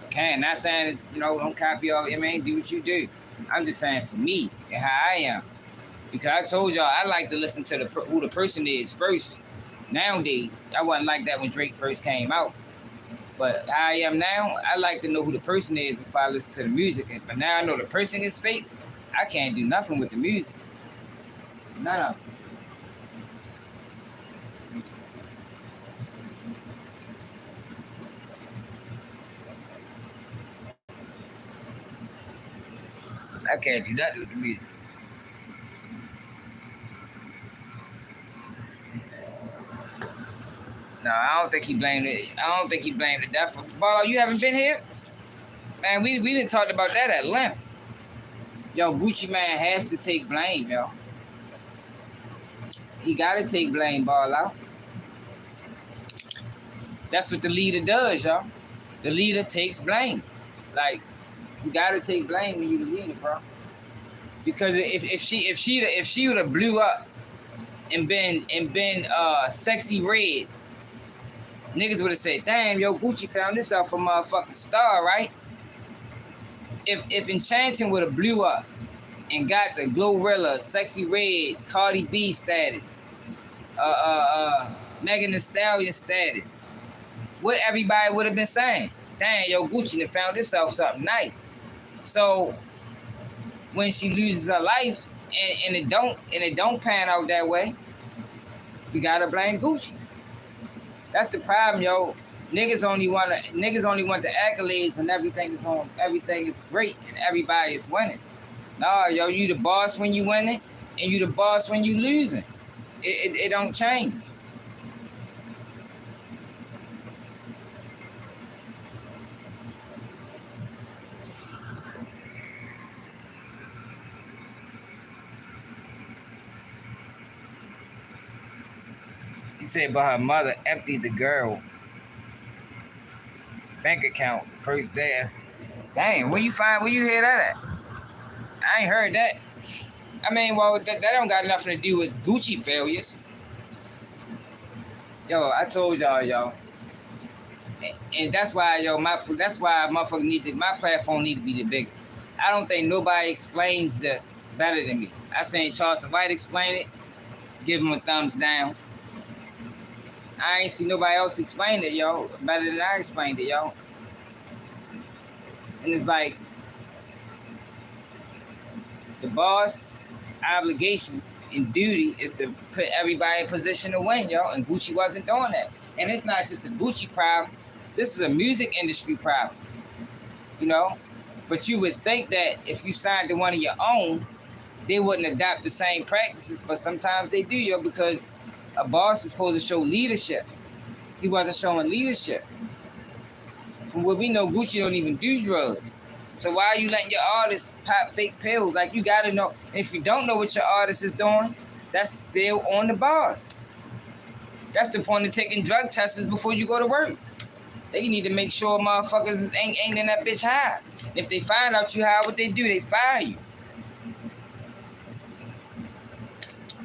S1: Okay, not saying that, don't copy all, do what you do. I'm just saying for me and how I am. Because I told y'all I like to listen to who the person is first. Nowadays, I wasn't like that when Drake first came out. But how I am now, I like to know who the person is before I listen to the music. But now I know the person is fake, I can't do nothing with the music. None of it. I can't do nothing with the music. No, I don't think he blamed it. I don't think he blamed the death. Ball, you haven't been here? Man, we didn't talk about that at length. Yo, Gucci Man has to take blame, yo. He gotta take blame, Ball out. That's what the leader does, y'all. The leader takes blame. Like, you gotta take blame when you the leader, bro. Because if she would have blew up and been Sexy Red, niggas would have said, damn, yo, Gucci found this out from motherfucking Star, right? If Enchanting would have blew up and got the Glorilla, Sexy Red, Cardi B status, Megan Thee Stallion status, what everybody would have been saying? Damn, yo, Gucci done found this out something nice. So when she loses her life and it don't pan out that way, you gotta blame Gucci. That's the problem, yo. Niggas only want the accolades when everything is great and everybody is winning. Nah, yo, you the boss when you winning, and you the boss when you losing. It don't change. You said about her mother emptied the girl bank account first day. Dang, where you hear that at? I ain't heard that. I mean, well, that don't got nothing to do with Gucci failures. Yo, I told y'all, yo. And that's why, yo, my platform need to be the biggest. I don't think nobody explains this better than me. I seen Charleston White explain it, give him a thumbs down. I ain't see nobody else explain it, yo, better than I explained it, yo. And it's like, the boss obligation and duty is to put everybody in position to win, yo. And Gucci wasn't doing that. And it's not just a Gucci problem. This is a music industry problem, you know. But you would think that if you signed to one of your own, they wouldn't adopt the same practices. But sometimes they do, yo, because a boss is supposed to show leadership. He wasn't showing leadership. From what we know, Gucci don't even do drugs. So why are you letting your artists pop fake pills? Like, you gotta know. If you don't know what your artist is doing, that's still on the boss. That's the point of taking drug tests before you go to work. They need to make sure motherfuckers ain't in that bitch high. If they find out you high, what they do? They fire you.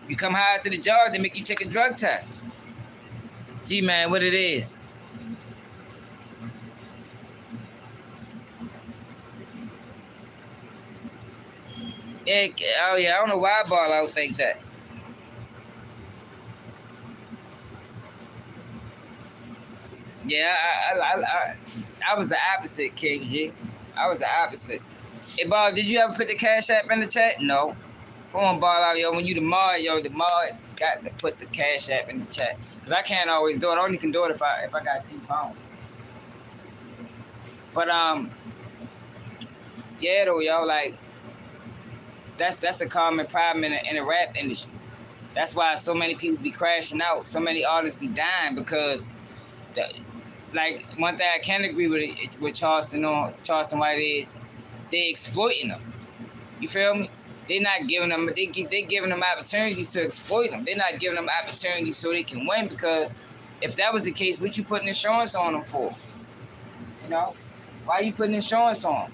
S1: You come high to the job, they make you take a drug test. Gee, man, what it is? Yeah, oh yeah, I don't know why Ball out think that. Yeah, I was the opposite, King G. I was the opposite. Hey, Ball, did you ever put the Cash App in the chat? No. Come on, Ball out, yo. When you the mod, yo, the mod got to put the Cash App in the chat. Because I can't always do it. I only can do it if I got 2 phones. But, yeah, though, yo, like, that's a common problem in the rap industry. That's why so many people be crashing out. So many artists be dying because, like, one thing I can't agree with Charleston White is they exploiting them. You feel me? They're not giving them. They giving them opportunities to exploit them. They're not giving them opportunities so they can win. Because if that was the case, what you putting insurance on them for? You know, why are you putting insurance on them?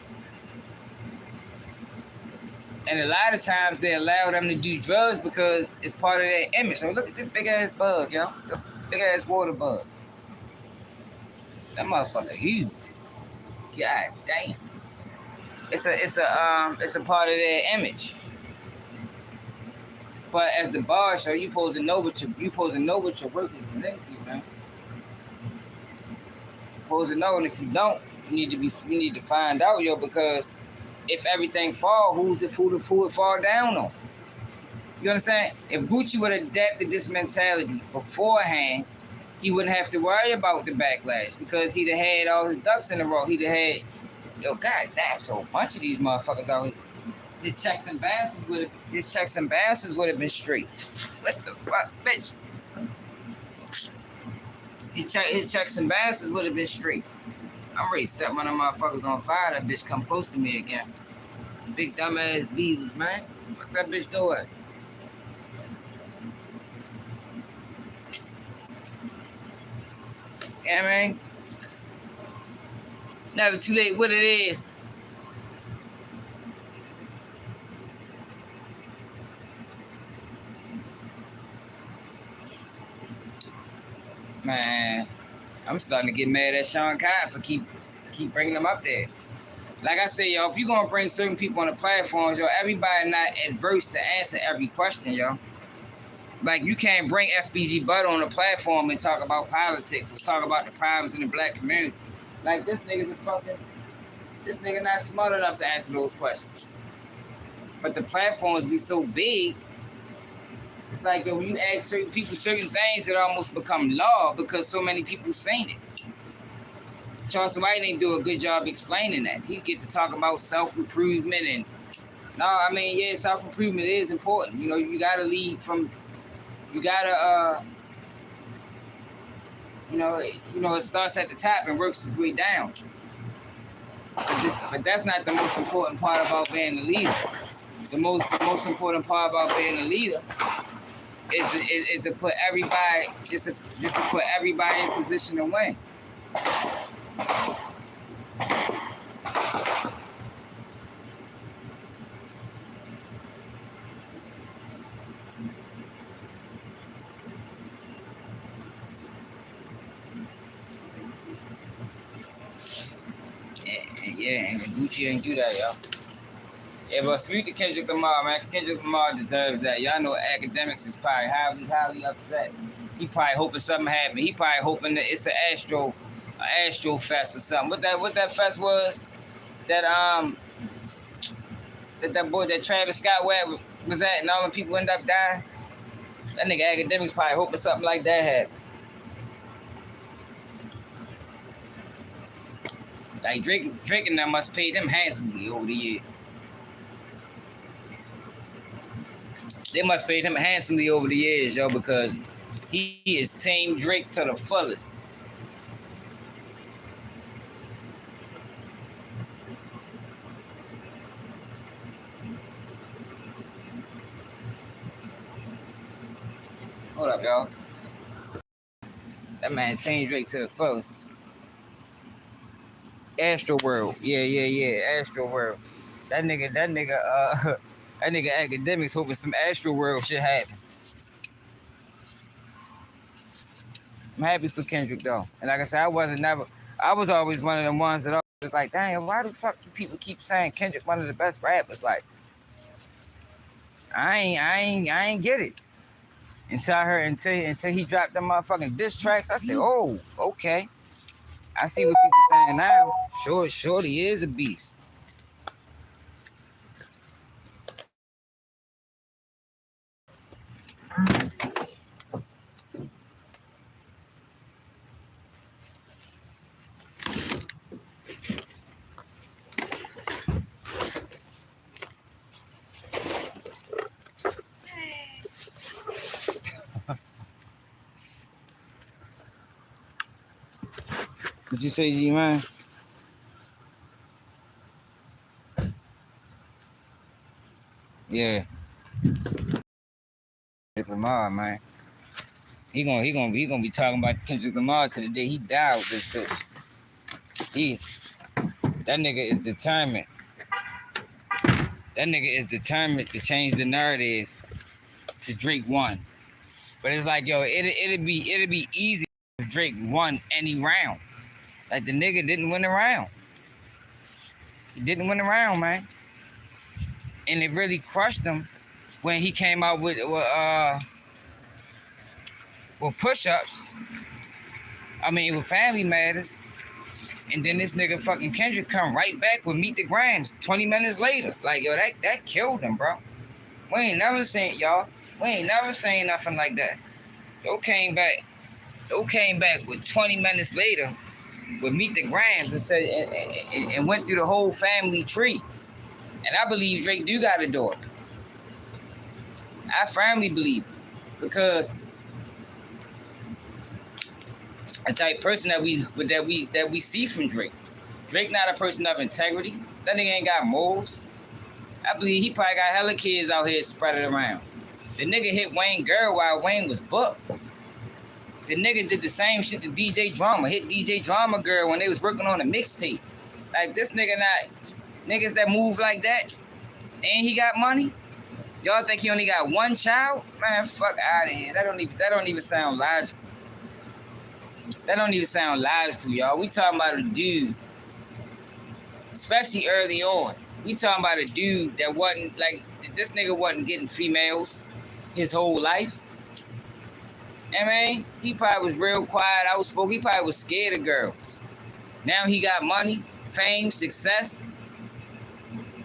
S1: And a lot of times they allow them to do drugs because it's part of their image. So look at this big ass bug, yo. The big ass water bug. That motherfucker huge. God damn. It's a part of their image. But as the bar show, you supposed to know what your work is into, man. You supposed to know, and if you don't, you need to find out, yo, because if everything fall, who would fall down on? You understand? If Gucci would have adapted this mentality beforehand, he wouldn't have to worry about the backlash because he'd have had all his ducks in a row. He'd have had, yo, goddamn, so a bunch of these motherfuckers out here. His checks and balances would have been straight. What the fuck, bitch? His checks and balances would have been straight. I'm ready to set one of them motherfuckers on fire. That bitch come close to me again. Big dumbass Beatles, man. Fuck that bitch doing. Yeah, man. Never too late. What it is. Man, I'm starting to get mad at Sean Cotton for keep bringing them up there. Like I say, yo, if you're going to bring certain people on the platforms, yo, everybody not adverse to answer every question, yo. Like, you can't bring FBG Butter on the platform and talk about politics or talk about the problems in the black community. Like, this nigga not smart enough to answer those questions. but the platforms be so big. It's like, yo, when you ask certain people certain things, it almost become law because so many people saying it. Charleston White ain't do a good job explaining that. He get to talk about self-improvement and no, I mean, yeah, self-improvement is important. You know, you gotta lead from, you gotta, you know, it starts at the top and works its way down. But that's not the most important part about being a leader. The most important part about being a leader is to put everybody, just to put everybody in position to win. Yeah, and Gucci ain't do that, y'all. Yeah, but salute to Kendrick Lamar, man. Kendrick Lamar deserves that. Y'all know academics is probably highly upset. He probably hoping something happened. He probably hoping that it's an Astro Fest or something. What that fest was? That boy that Travis Scott was at, and all the people end up dying. That nigga academics probably hoping something like that happened. Like Drake and them must pay them handsomely over the years. They must pay him handsomely over the years, yo, because he is Team Drake to the fullest. Hold up, y'all. That man Team Drake to the fullest. Astro World. Yeah. Astro World. That nigga, that nigga academics hoping some Astro World shit happen. I'm happy for Kendrick though. And like I said, I was always one of the ones that was like, dang, why the fuck do people keep saying Kendrick one of the best rappers? Like, I ain't get it. Until he dropped them motherfucking diss tracks. I said, oh, okay. I see what people saying now. Shorty is a beast. What you say, G man? Yeah. Kendrick Lamar, man. He gonna be talking about Kendrick Lamar to the day he died with this bitch. That nigga is determined. That nigga is determined to change the narrative to Drake won. But it's like, yo, it'd be easy if Drake won any round. Like the nigga didn't win a round. He didn't win a round, man. And it really crushed him when he came out with push-ups. I mean, with Family Matters. And then this nigga fucking Kendrick come right back with Meet the Grams 20 minutes later. Like, yo, that killed him, bro. We ain't never seen, y'all. We ain't never seen nothing like that. Yo came back with 20 minutes later with Meet the Grams and said and went through the whole family tree. And I believe Drake do got a daughter. I firmly believe it. Because the type of person that we see from Drake. Drake not a person of integrity. That nigga ain't got morals. I believe he probably got hella kids out here spread it around. The nigga hit Wayne girl while Wayne was booked. The nigga did the same shit to DJ Drama. Hit DJ Drama girl when they was working on a mixtape. Like this nigga not niggas that move like that. And he got money. Y'all think he only got one child? Man, fuck out of here. That don't even sound logical. That don't even sound logical, y'all. We talking about a dude, especially early on. We talking about a dude that wasn't like this nigga wasn't getting females his whole life. I mean, he probably was real quiet, outspoken. He probably was scared of girls. Now he got money, fame, success.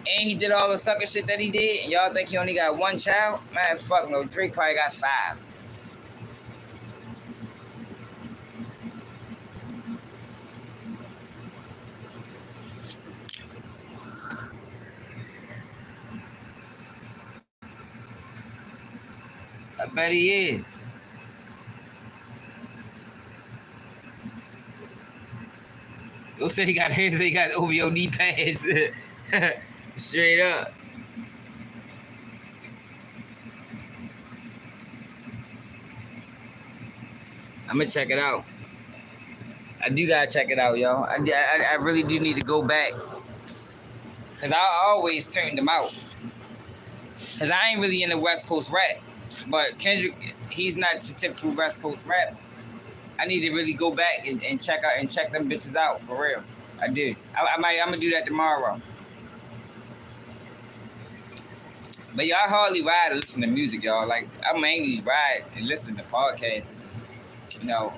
S1: And he did all the sucker shit that he did, and y'all think he only got one child? Man, fuck no. Drake probably got 5. I bet he is. Yo said he got hands, he got OVO knee pads. Straight up. I'm gonna check it out. I do gotta check it out, yo. I really do need to go back. Cause I always turned them out. Cause I ain't really into West Coast rap. But Kendrick, he's not your typical West Coast rap. I need to really go back and check them bitches out for real. I do. I'm gonna do that tomorrow. But y'all hardly ride and listen to music, y'all. Like I mainly ride and listen to podcasts. You know,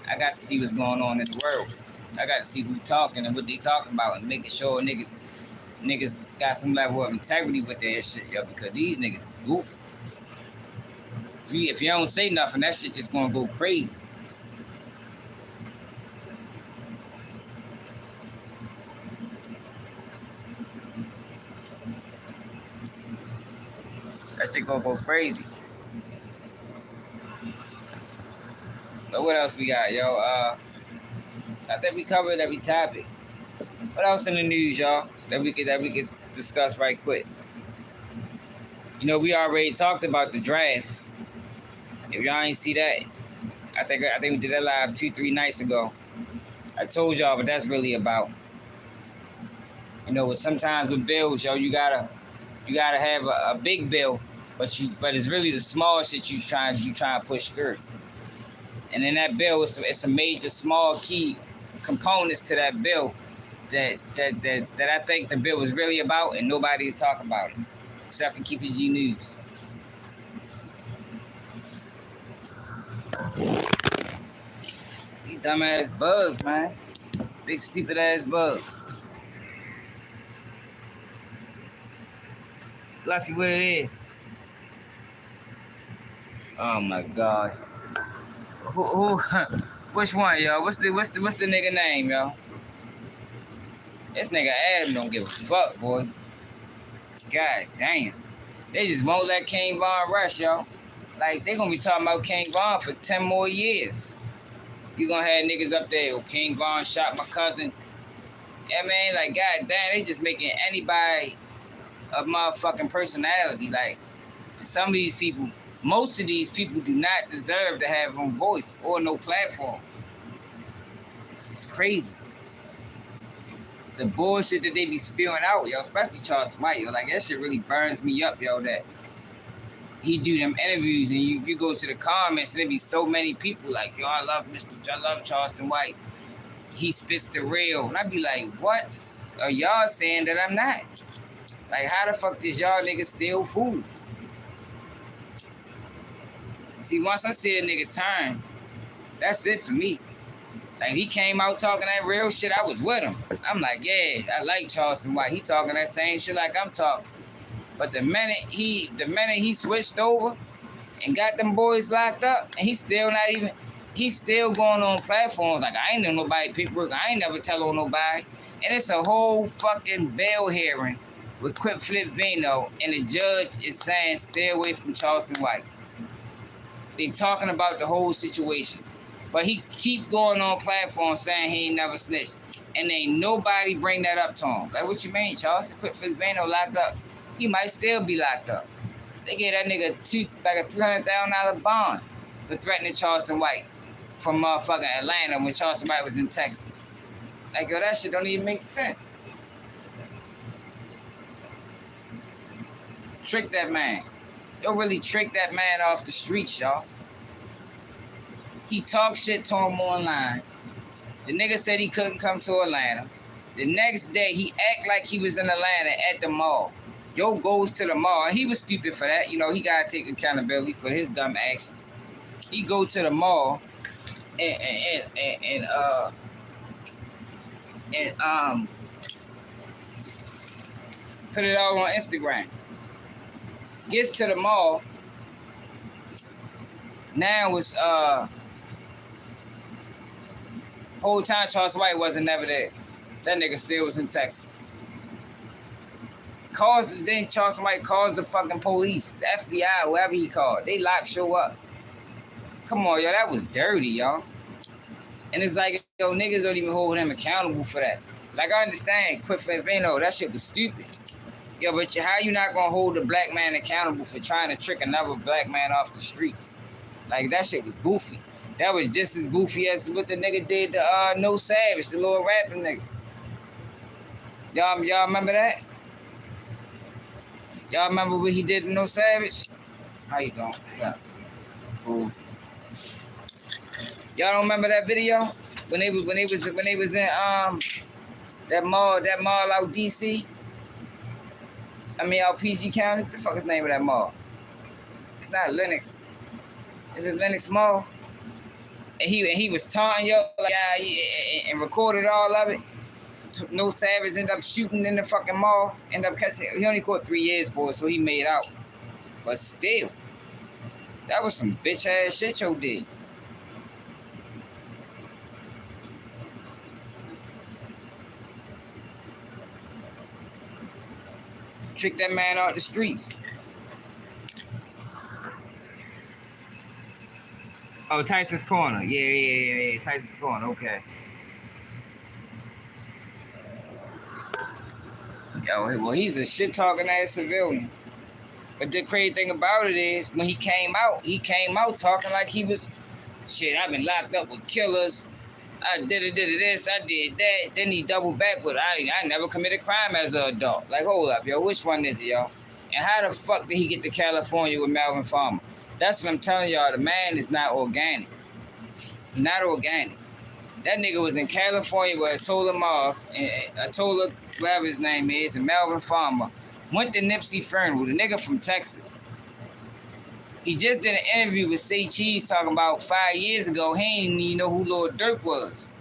S1: I got to see what's going on in the world. I got to see who talking and what they talking about and making sure niggas got some level of integrity with their shit, yo. Because these niggas is goofy. If you don't say nothing, that shit just gonna go crazy. That shit gonna go crazy. But what else we got, yo? I think we covered every topic. What else in the news, y'all? That we could discuss right quick. You know, we already talked about the draft. If y'all ain't see that, I think we did that live 2-3 nights ago. I told y'all what that's really about. You know, sometimes with bills, yo, you gotta have a big bill, but it's really the small shit you trying to push through. And in that bill, it's a major small key components to that bill that I think the bill was really about, and nobody's talking about it except for Keep It G News. These dumbass bugs, man. Big stupid ass bugs. Lucky what it is. Oh my gosh. Who which one, yo? What's the nigga name, yo? This nigga Adam don't give a fuck, boy. God damn. They just won't let King Von rush, yo. Like, they gonna be talking about King Von for 10 more years. You gonna have niggas up there, oh, King Von shot my cousin. Yeah, man, like, god damn, they just making anybody a motherfucking personality. Like, some of these people, most of these people do not deserve to have no voice or no platform. It's crazy. The bullshit that they be spewing out, yo, especially Charleston White, yo, like, that shit really burns me up, yo, that he do them interviews and you go to the comments and there be so many people like, yo, I love Charleston White. He spits the real. And I be like, what are y'all saying that I'm not? Like, how the fuck does y'all niggas steal food? See, once I see a nigga turn, that's it for me. Like, he came out talking that real shit, I was with him. I'm like, yeah, I like Charleston White. He talking that same shit like I'm talking. But the minute he switched over and got them boys locked up, and he's still going on platforms like, I ain't know nobody paperwork, I ain't never tell on nobody. And it's a whole fucking bail hearing with Quip Flip Vino, and the judge is saying stay away from Charleston White. They talking about the whole situation. But he keep going on platforms saying he ain't never snitched. And ain't nobody bring that up to him. Like, what you mean, Charleston? Quip Flip Vino locked up. He might still be locked up. They gave that nigga a $300,000 bond for threatening Charleston White from motherfucking Atlanta when Charleston White was in Texas. Like, yo, that shit don't even make sense. Trick that man. Don't really trick that man off the streets, y'all. He talked shit to him online. The nigga said he couldn't come to Atlanta. The next day, he act like he was in Atlanta at the mall. Yo goes to the mall, and he was stupid for that. You know, he gotta take accountability for his dumb actions. He go to the mall and Put it all on Instagram. Gets to the mall. Now it's whole time Charleston White wasn't never there. That nigga still was in Texas. Charleston White calls the fucking police, the FBI, whoever he called. They show up. Come on, yo, that was dirty, y'all. And it's like, yo, niggas don't even hold him accountable for that. Like, I understand, Quit Flavino, that shit was stupid. Yo, but how you not gonna hold a black man accountable for trying to trick another black man off the streets? Like, that shit was goofy. That was just as goofy as what the nigga did to No Savage, the little rapping nigga. Y'all remember that? Y'all remember what he did to No Savage? How you doing? What's up? Cool. Y'all don't remember that video when they was in that mall out DC? I mean out PG County. What the fuck is the name of that mall? It's not Lenox. Is it Lenox Mall? And he was taunting yo like and recorded all of it. No Savage ended up shooting in the fucking mall. Ended up catching. He only caught 3 years for it, so he made out. But still, that was some bitch ass shit yo did. Trick that man out the streets. Oh, Tyson's Corner. Yeah. Tyson's Corner. Okay. Yo, well, he's a shit talking ass civilian. But the crazy thing about it is, when he came out talking like he was, shit, I've been locked up with killers. I did this, I did that. Then he doubled back with, I never committed crime as an adult. Like, hold up, yo, which one is it, yo? And how the fuck did he get to California with Melvin Farmer? That's what I'm telling y'all. The man is not organic. He's not organic. That nigga was in California where Atola Marv, and Atola, whatever his name is, and Melvin Farmer went to Nipsey funeral, the nigga from Texas. He just did an interview with Say Cheese talking about 5 years ago, he didn't even know who Lord Durk was.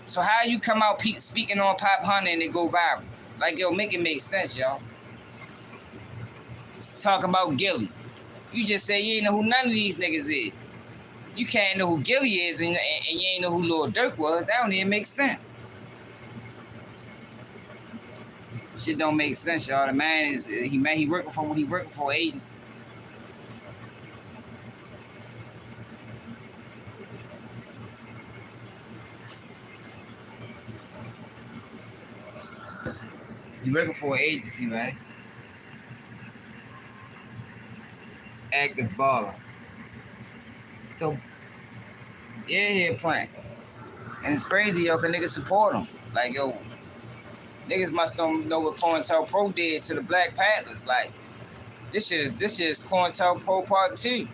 S1: So how you come out speaking on Pop Hunter and it go viral? Like, yo, make it make sense, y'all. Talking about Gilly. You just say you ain't know who none of these niggas is. You can't know who Gilly is and you ain't know who Lord Durk was. That don't even make sense. Shit don't make sense, y'all. The man is he working for agency. He working for an agency, man. Active baller. So, yeah, he playing. And it's crazy, yo, cause niggas support him. Like, yo, niggas must don't know what COINTELPRO did to the Black Panthers. Like, this shit is COINTELPRO Part 2.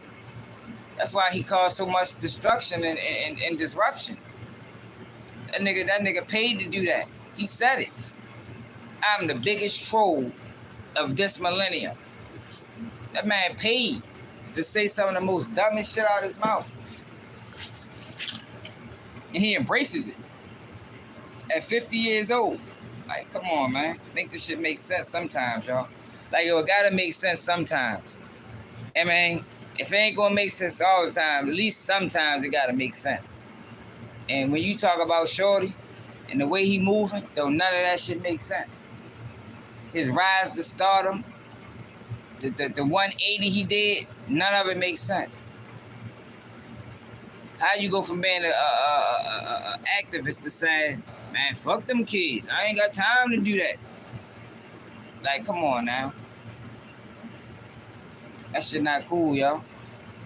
S1: That's why he caused so much destruction and disruption. That nigga paid to do that. He said it. I'm the biggest troll of this millennium. That man paid to say some of the most dumbest shit out of his mouth. And he embraces it. At 50 years old. Like, come on, man. Make this shit make sense sometimes, y'all. Like, yo, it gotta make sense sometimes. I mean, if it ain't gonna make sense all the time, at least sometimes it gotta make sense. And when you talk about Shorty and the way he moving, though none of that shit makes sense. His rise to stardom, the 180 he did, none of it makes sense. How you go from being a activist to saying, man, fuck them kids. I ain't got time to do that. Like, come on now. That shit not cool, yo.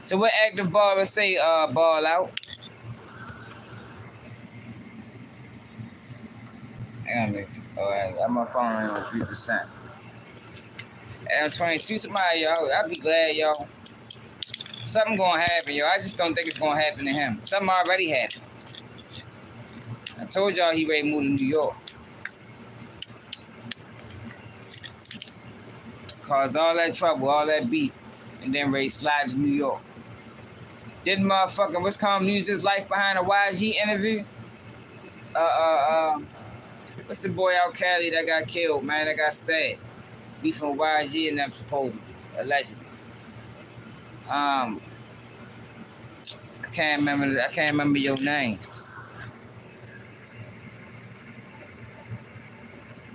S1: So what active ballers say ball out? Hang on, baby. Alright, got my phone on 3%. And I'm 22, somebody, y'all. I'd be glad, y'all. Something gonna happen, yo. I just don't think it's gonna happen to him. Something already happened. I told y'all he ready to move to New York. Cause all that trouble, all that beef, and then ready to slide to New York. Didn't motherfucking what's called lose his life behind a YG interview? What's the boy out Cali that got killed, man? That got stabbed. beefing with YG and them supposedly, allegedly. I can't remember your name.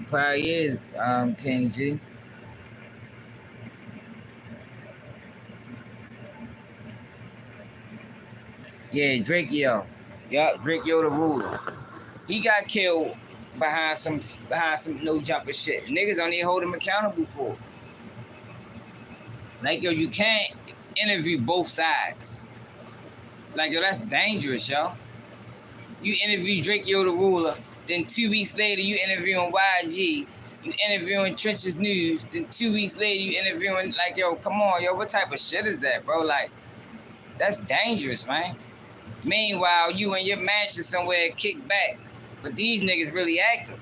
S1: Probably is King G. Yeah, Drake Yo. Yup, Drake Yo the ruler. He got killed behind some no jumper shit. Niggas don't even hold him accountable for it. Like yo, you can't interview both sides. Like yo, that's dangerous, yo. You interview Drake Yo the ruler, then 2 weeks later you interviewing YG, you interviewing Trenches News, then 2 weeks later you interviewing like yo, come on, yo, what type of shit is that, bro? Like, that's dangerous, man. Meanwhile, you in your mansion somewhere kick back, but these niggas really active.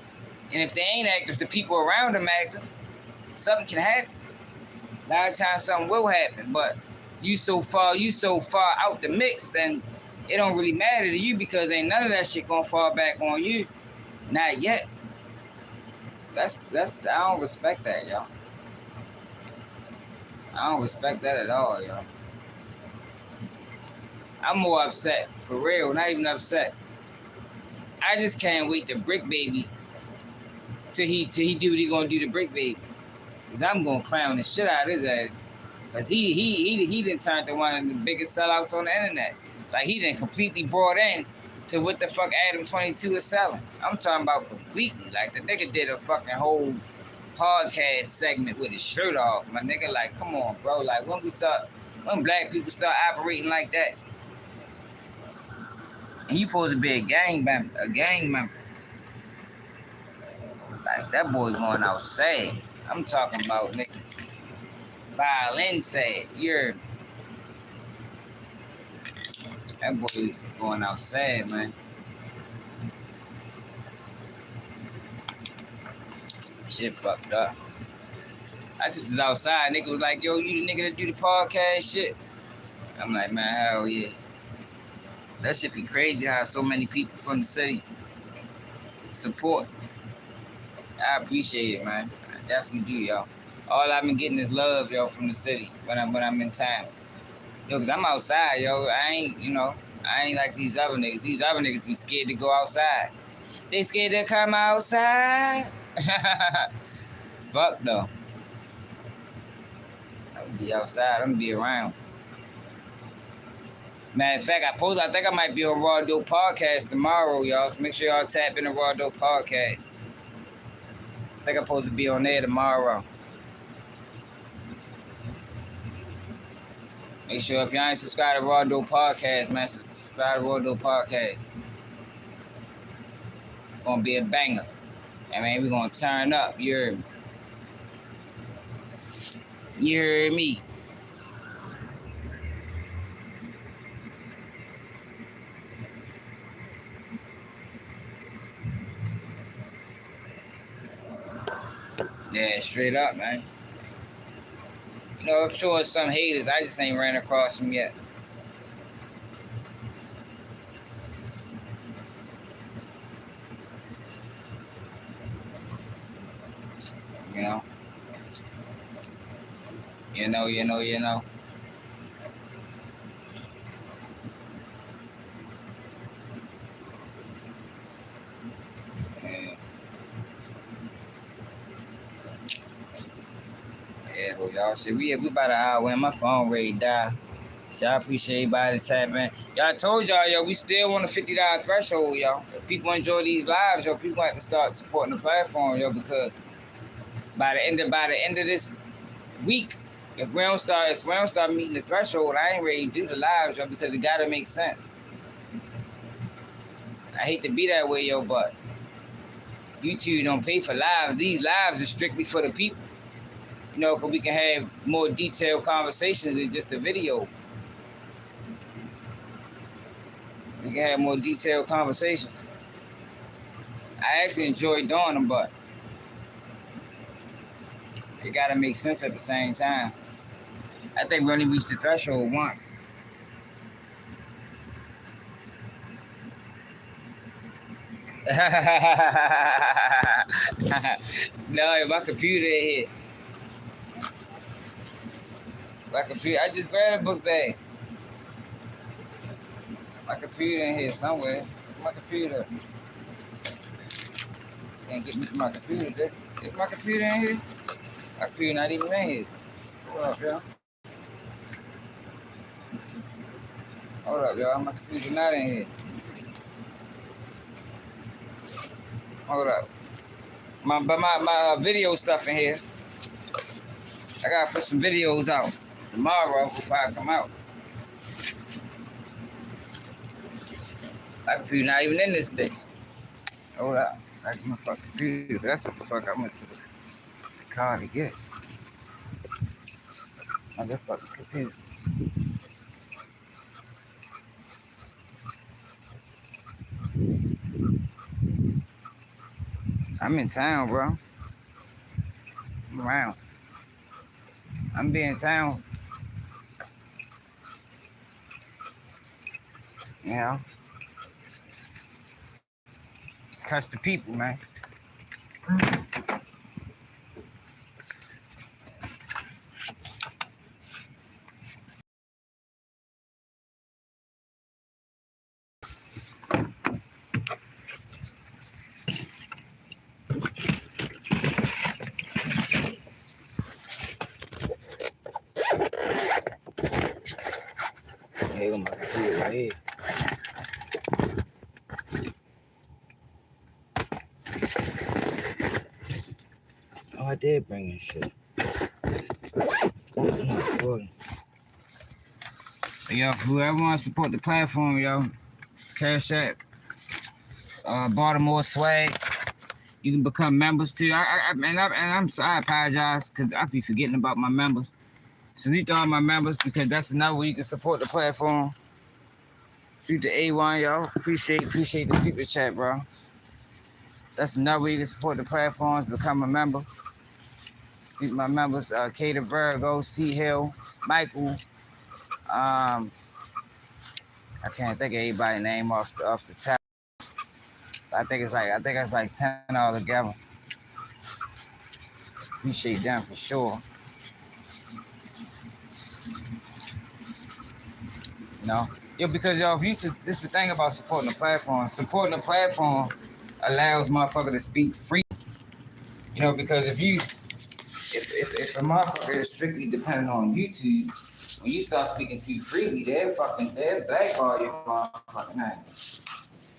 S1: And if they ain't active, the people around them active, something can happen. A lot of times something will happen, but you so far out the mix, then it don't really matter to you because ain't none of that shit gonna fall back on you. Not yet. That's I don't respect that, yo. I don't respect that at all, yo. I'm more upset, for real, not even upset. I just can't wait to Brick Baby till he do what he gonna do to Brick Baby. Cause I'm gonna clown the shit out of his ass. Cause he done turned to one of the biggest sellouts on the internet. Like he done completely brought in to what the fuck Adam 22 is selling. I'm talking about completely. Like the nigga did a fucking whole podcast segment with his shirt off. My nigga, like, come on, bro. Like when black people start operating like that, and you supposed to be a gang member. Like that boy going outside. I'm talking about nigga. Violin sad. You're that boy going outside, man. Shit fucked up. I just was outside. Nigga was like, yo, you the nigga that do the podcast shit? I'm like, man, hell yeah. That shit be crazy how so many people from the city support. I appreciate it, man. I definitely do, y'all. All I've been getting is love, yo, from the city when I'm in town. Yo, cause I'm outside, yo. I ain't like these other niggas. These other niggas be scared to go outside. They scared to come outside. Fuck though. I'm gonna be outside. I'm gonna be around. Matter of fact, I think I might be on Raw Dope Podcast tomorrow, y'all. So make sure y'all tap in the Raw Dope Podcast. I think I'm supposed to be on there tomorrow. Make sure if y'all ain't subscribed to Raw Dope Podcast, man, subscribe to Raw Dope Podcast. It's gonna be a banger. I mean, we're gonna turn up. You heard me? You heard me? Yeah, straight up, man. You know, I'm sure some haters. I just ain't ran across them yet. You know. Yeah, well, y'all shit. We about an hour in. My phone ready to die. So I appreciate everybody tapping. Y'all told y'all, yo, we still on the $50 threshold, y'all. If people enjoy these lives, yo, people have to start supporting the platform, yo, because by the end of this week, if we don't start meeting the threshold, I ain't ready to do the lives, yo, because it gotta make sense. I hate to be that way, yo, but YouTube don't pay for lives. These lives are strictly for the people. You know, because we can have more detailed conversations than just a video. We can have more detailed conversations. I actually enjoy doing them, but it gotta make sense at the same time. I think we only reached the threshold once. No, if my computer hit. My computer. I just grabbed a book bag. My computer in here somewhere. My computer. Can't get me to my computer, dude. Is my computer in here? My computer not even in here. Hold up, y'all. Hold up, y'all. My computer not in here. Hold up. My video stuff in here. I gotta put some videos out tomorrow before I come out. My computer not even in this bitch. Hold up. Like my fucking computer. That's what the fuck I went to the car to get. Motherfucking computer. I'm in town, bro. I'm around. I'm being town. You know? Touch the people, man. Here go my computer right here. Oh, I did bring in shit. Yo, whoever wants to support the platform, yo, Cash App, Baltimore Swag, you can become members too. I apologize because I be forgetting about my members. Salute to all my members because that's another way you can support the platform. Salute to A1, yo. Appreciate the super chat, bro. That's another way you can support the platforms, become a member. Salute my members, Kata Virgo, C Hill, Michael. I can't think of anybody's name off the top. I think it's like 10 all together. Appreciate them for sure. You know, yo, because yo, this is the thing about supporting the platform. Supporting the platform allows motherfucker to speak free. You know, because if a motherfucker is strictly dependent on YouTube, when you start speaking too freely, they're blackball your motherfucking ass.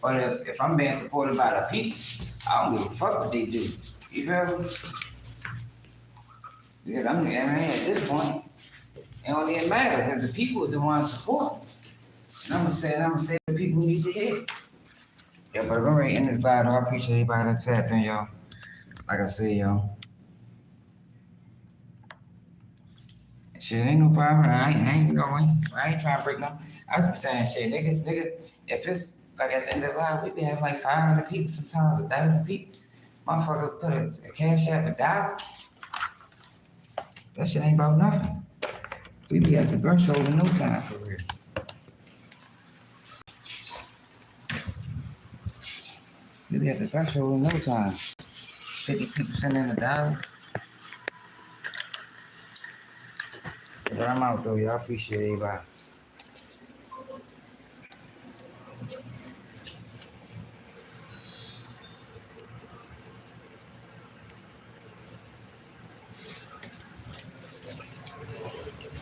S1: But if I'm being supported by the people, I don't give a fuck what they do. You feel me? Because at this point, it don't even matter because the people is the ones supporting. And I'm gonna say the people need to hear it. Yeah, but we're right in this live. I appreciate everybody that tap in, y'all. Like I said, y'all. Shit ain't no problem. I ain't trying to break no. I was saying shit, nigga. If it's like at the end of the live, we be having like 500 people, sometimes 1,000 people. Motherfucker put a cash app $1. That shit ain't about nothing. We be at the threshold in no time for real. We be at the threshold in no time. 50 people sending $1. But I'm out though, y'all. Appreciate everybody.